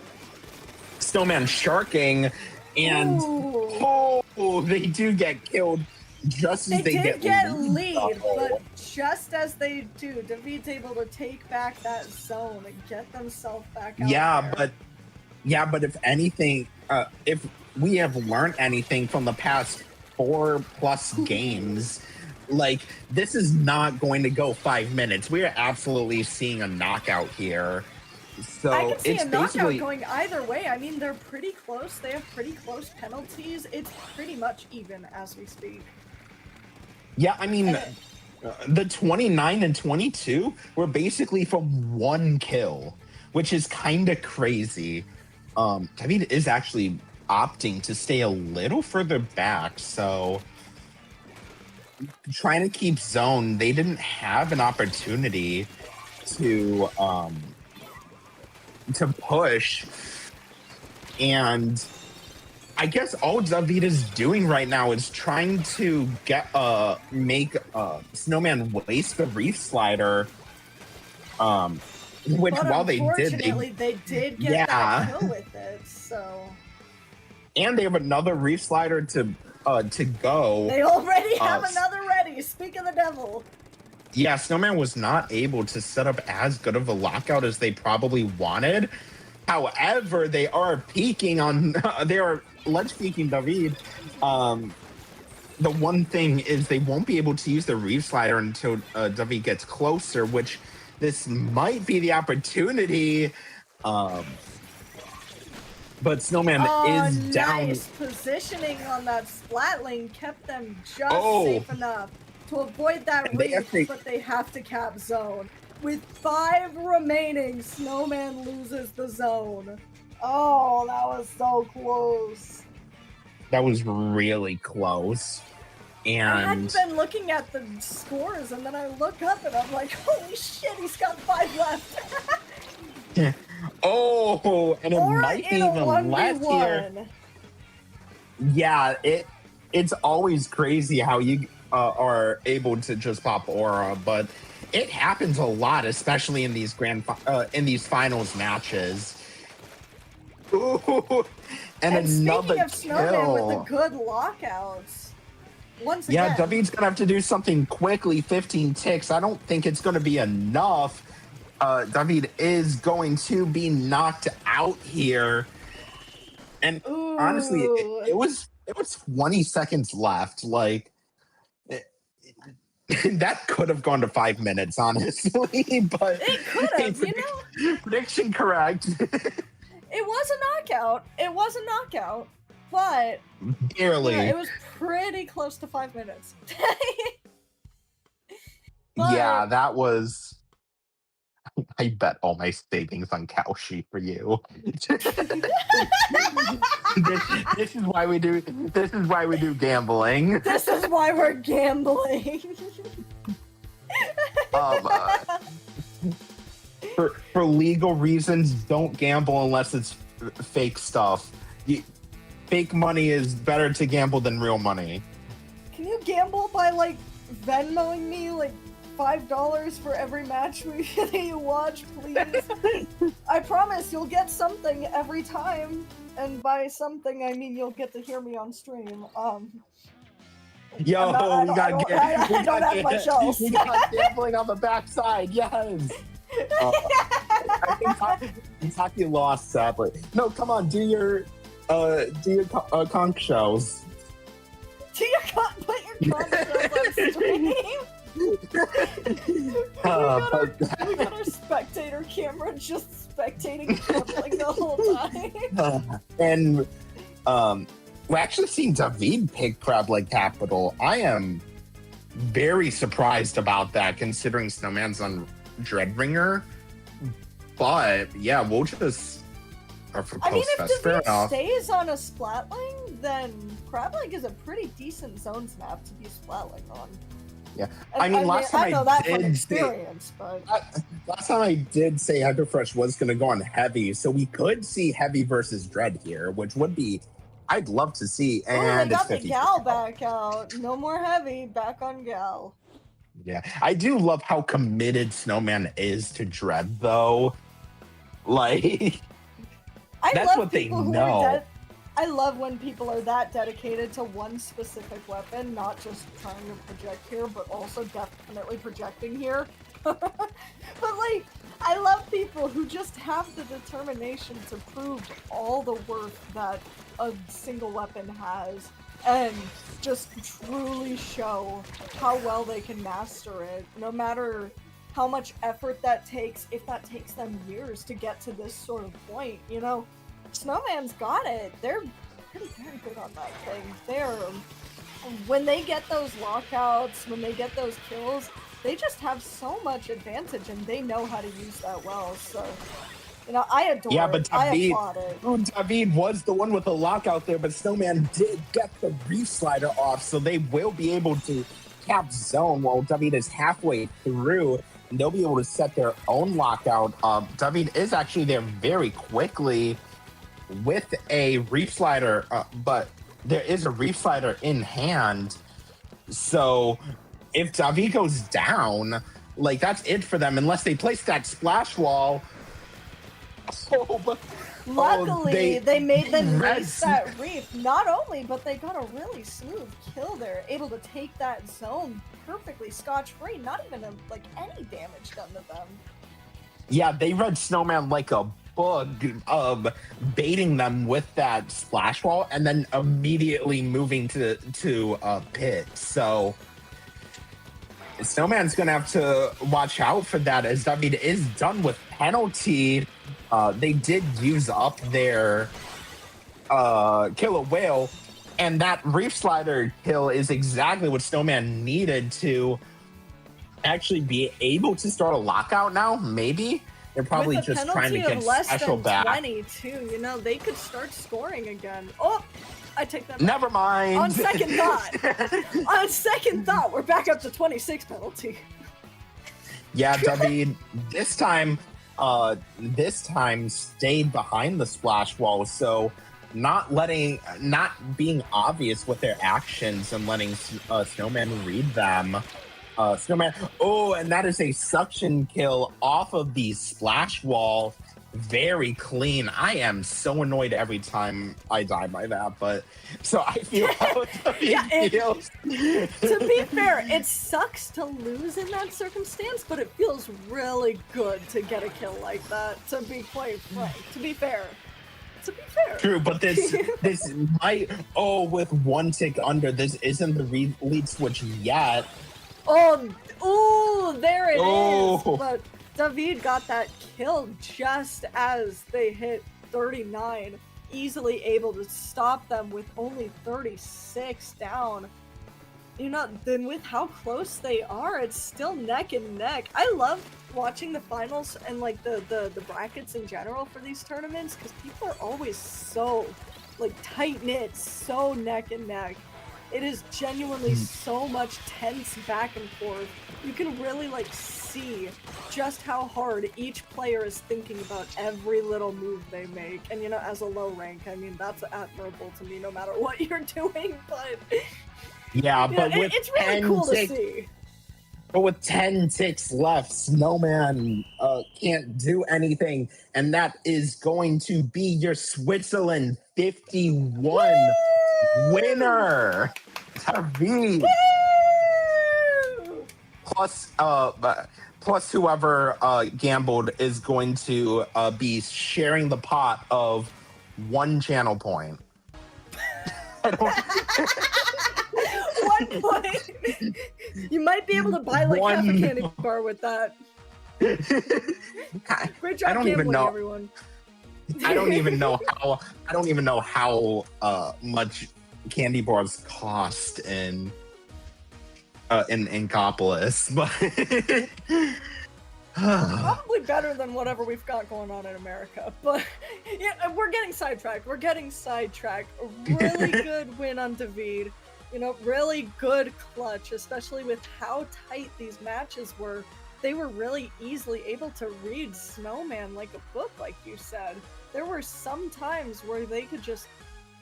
Snowman sharking, and they do get killed just as They they did get lead, though. but just as they do, David's able to take back that zone and get themselves back out there. But if anything, if we have learned anything from the past 4+ games, like, this is not going to go 5 minutes. We are absolutely seeing a knockout here. So I can see it's a knockout basically going either way. I mean, they're pretty close. They have pretty close penalties. It's pretty much even as we speak. yeah. I mean, the 29 and 22 were basically from one kill, which is kind of crazy. David is actually opting to stay a little further back, so trying to keep zone. They didn't have an opportunity to push, and I guess all David is doing right now is trying to make Snowman waste the Reef Slider, which But while they did, unfortunately, they did get that kill with it, so... and they have another Reef Slider to go. They already have another ready, speak of the devil. Yeah, Snowman was not able to set up as good of a lockout as they probably wanted. However, they are peeking on, they are ledge peeking David. The one thing is they won't be able to use the Reef Slider until David gets closer, which this might be the opportunity. But Snowman is down. Nice positioning on that Splatling kept them just Oh. safe enough to avoid that And they have reach, to- but they have to cap zone. With 5 remaining, Snowman loses the zone. Oh, that was so close. That was really close. I hadn't And been looking at the scores, and then I look up and I'm like, holy shit, he's got 5 left. and it Or might be in a even less here. 1v1. Yeah, it's always crazy how you are able to just pop aura, but it happens a lot, especially in these in these finals matches. Ooh, and another speaking of Snowman kill. with the good lockouts, once Yeah, again, David's gonna have to do something quickly. 15 ticks. I don't think it's gonna be enough. David is going to be knocked out here, and honestly, Ooh. it was 20 seconds left. Like, that could have gone to 5 minutes, honestly. But It could have, you know? Prediction correct. It was a knockout. It was a knockout, but Barely. yeah, it was pretty close to 5 minutes. But- Yeah, that was. I bet all my savings on Kalshi for you. this is why we do. This is why we do gambling. This is why we're gambling. For legal reasons, don't gamble unless it's fake stuff. Fake money is better to gamble than real money. Can you gamble by like Venmoing me like $5 for every match that you watch, please? I promise you'll get something every time, and by something I mean you'll get to hear me on stream. Yo, I we got don't have much else. We got gambling on the backside. Yes. I think Kentucky lost, sadly. No, come on, do your conch shells. Put your conch shells on stream. we got our spectator camera just spectating gambling the whole time. And we're actually seeing David pick Crab Leg Capital. I am very surprised about that, considering Snowman's on Dreadringer. But yeah, we'll just. I mean, if David stays on a Splatling, then Crableg is a pretty decent zones map to be Splatling on. Yeah, I mean, last time I know that from did experience, but last time I did say Hydrofresh was going to go on heavy, so we could see heavy versus Dread here, which would be, I'd love to see. And they got it's the Gal back out. No more heavy, back on Gal. Yeah, I do love how committed Snowman is to Dread, though. Like, that's what they know. I love when people are that dedicated to one specific weapon, not just trying to project here, but also definitely projecting here. But like, I love people who just have the determination to prove all the worth that a single weapon has, and just truly show how well they can master it, no matter how much effort that takes, if that takes them years to get to this sort of point, you know? Snowman's got it. They're pretty very good on that thing. When they get those lockouts, when they get those kills, they just have so much advantage, and they know how to use that well. So, you know, I adore it. But I applaud it. David was the one with the lockout there, but Snowman did get the Reef Slider off, so they will be able to cap zone while David is halfway through. And they'll be able to set their own lockout. David is actually there very quickly with a Reef Slider, but there is a Reef Slider in hand. So if David goes down, like, that's it for them, unless they place that splash wall. Luckily, they made them race that reef. Not only, but they got a really smooth kill there, able to take that zone perfectly scotch-free. Not even any damage done to them. Yeah, they read Snowman like a bug, baiting them with that splash wall and then immediately moving to pit. So Snowman's gonna have to watch out for that, as David is done with penalty. They did use up their kill a whale, and that Reef Slider kill is exactly what Snowman needed to actually be able to start a lockout now. Maybe they're probably just trying to get special back. 20 too, you know, they could start scoring again. Oh, I take that back. Never mind. On second thought, we're back up to 26 penalty. Yeah, David this time stayed behind the splash wall, so not being obvious with their actions and letting Snowman read them. Snowman, and that is a suction kill off of the splash wall. Very clean. I am so annoyed every time I die by that, but so I feel how it feels. To be fair, it sucks to lose in that circumstance, but it feels really good to get a kill like that, to be quite frank. To be fair. True, but this might, with one tick under, this isn't the lead switch yet. There it is. But David got that kill just as they hit 39, easily able to stop them with only 36 down. You know, then with how close they are, it's still neck and neck. I love watching the finals and like the brackets in general for these tournaments, because people are always so tight-knit, so neck and neck. It is genuinely so much tense back and forth. You can really see just how hard each player is thinking about every little move they make. And you know, as a low rank, I mean, that's admirable to me no matter what you're doing, but yeah, but it's really cool to see. But with 10 ticks left, Snowman can't do anything, and that is going to be your Switzerland 51 winner, David. Plus whoever gambled is going to be sharing the pot of 1 channel point. 1 point. You might be able to buy half a candy bar with that. Great job gambling, everyone. I don't even know how much candy bars cost in Inkopolis, but Probably better than whatever we've got going on in America, but yeah, we're getting sidetracked. A really good win on David. You know, really good clutch, especially with how tight these matches were. They were really easily able to read Snowman like a book, like you said. There were some times where they could just,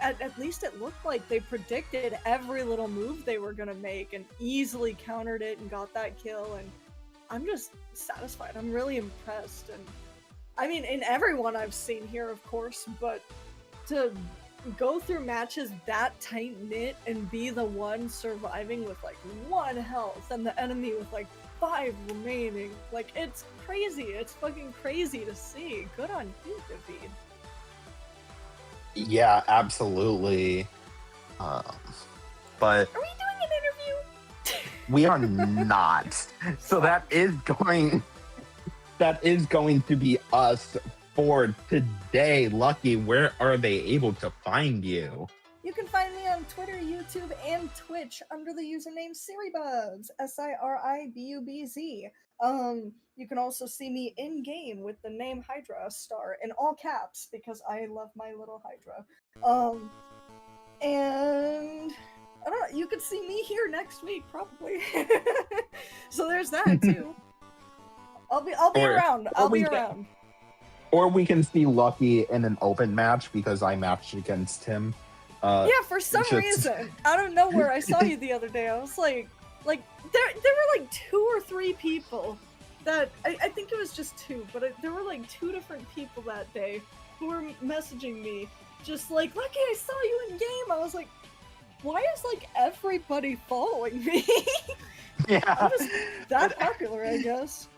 at least it looked like they predicted every little move they were going to make and easily countered it and got that kill. And I'm just satisfied. I'm really impressed. And I mean, in everyone I've seen here, of course, but to go through matches that tight knit and be the one surviving with like 1 health and the enemy with like 5 remaining, like, it's crazy. It's fucking crazy to see. Good on you, David. yeah, absolutely. But Are we doing an interview? we are not. So that is going to be us for today. Lucky, where are they able to find you? You can find me on Twitter, YouTube, and Twitch under the username Siribubs, SIRIBUBZ. You can also see me in game with the name Hydra Star in all caps because I love my little Hydra. And I don't know, you could see me here next week probably. So there's that too. I'll be around. I'll be around. Or we can see Lucky in an open match because I matched against him. Yeah, for some reason, out of nowhere, I saw you the other day. I was like there were like 2 or 3 people that I think it was just 2, but there were like 2 different people that day who were messaging me, just like, Lucky, I saw you in game. I was like, why is like everybody following me? Yeah, I'm just that popular, I guess.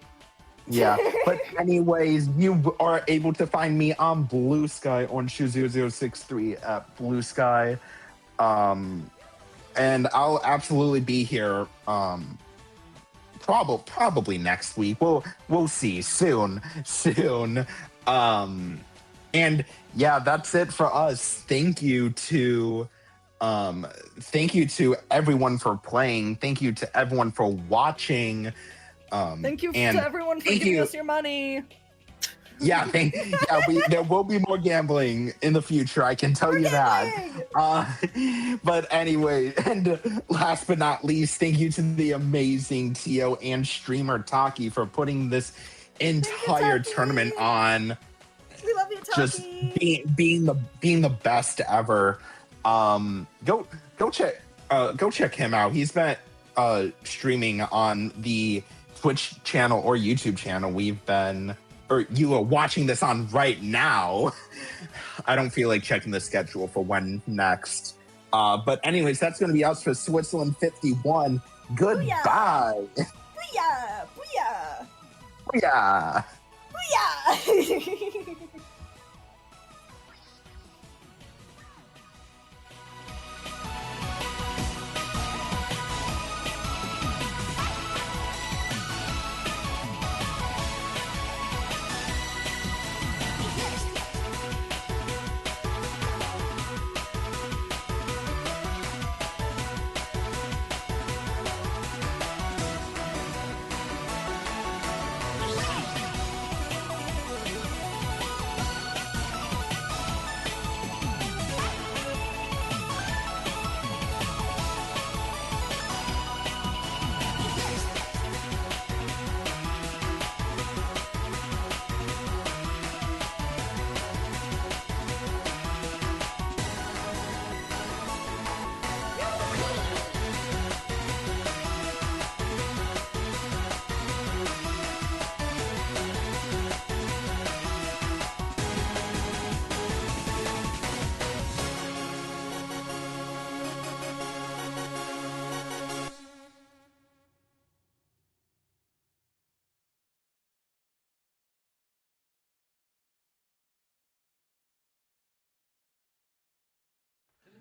Yeah, but anyways, you are able to find me on Blue Sky on Shu0063 at Blue Sky. And I'll absolutely be here probably next week. We'll see soon. And yeah, that's it for us. Thank you to everyone for playing. Thank you to everyone for watching. Thank you to everyone for giving us your money. Yeah, there will be more gambling in the future. I can tell you that. But anyway, and last but not least, thank you to the amazing Tio and streamer Taki for putting this entire tournament on. We love you, Taki. Just being the best ever. Go check him out. He's been streaming on the Twitch channel or YouTube channel you are watching this on right now. I don't feel like checking the schedule for when next. But anyways, that's going to be us for Switzerland 51. Goodbye. Booyah! Booyah! Booyah! Booyah!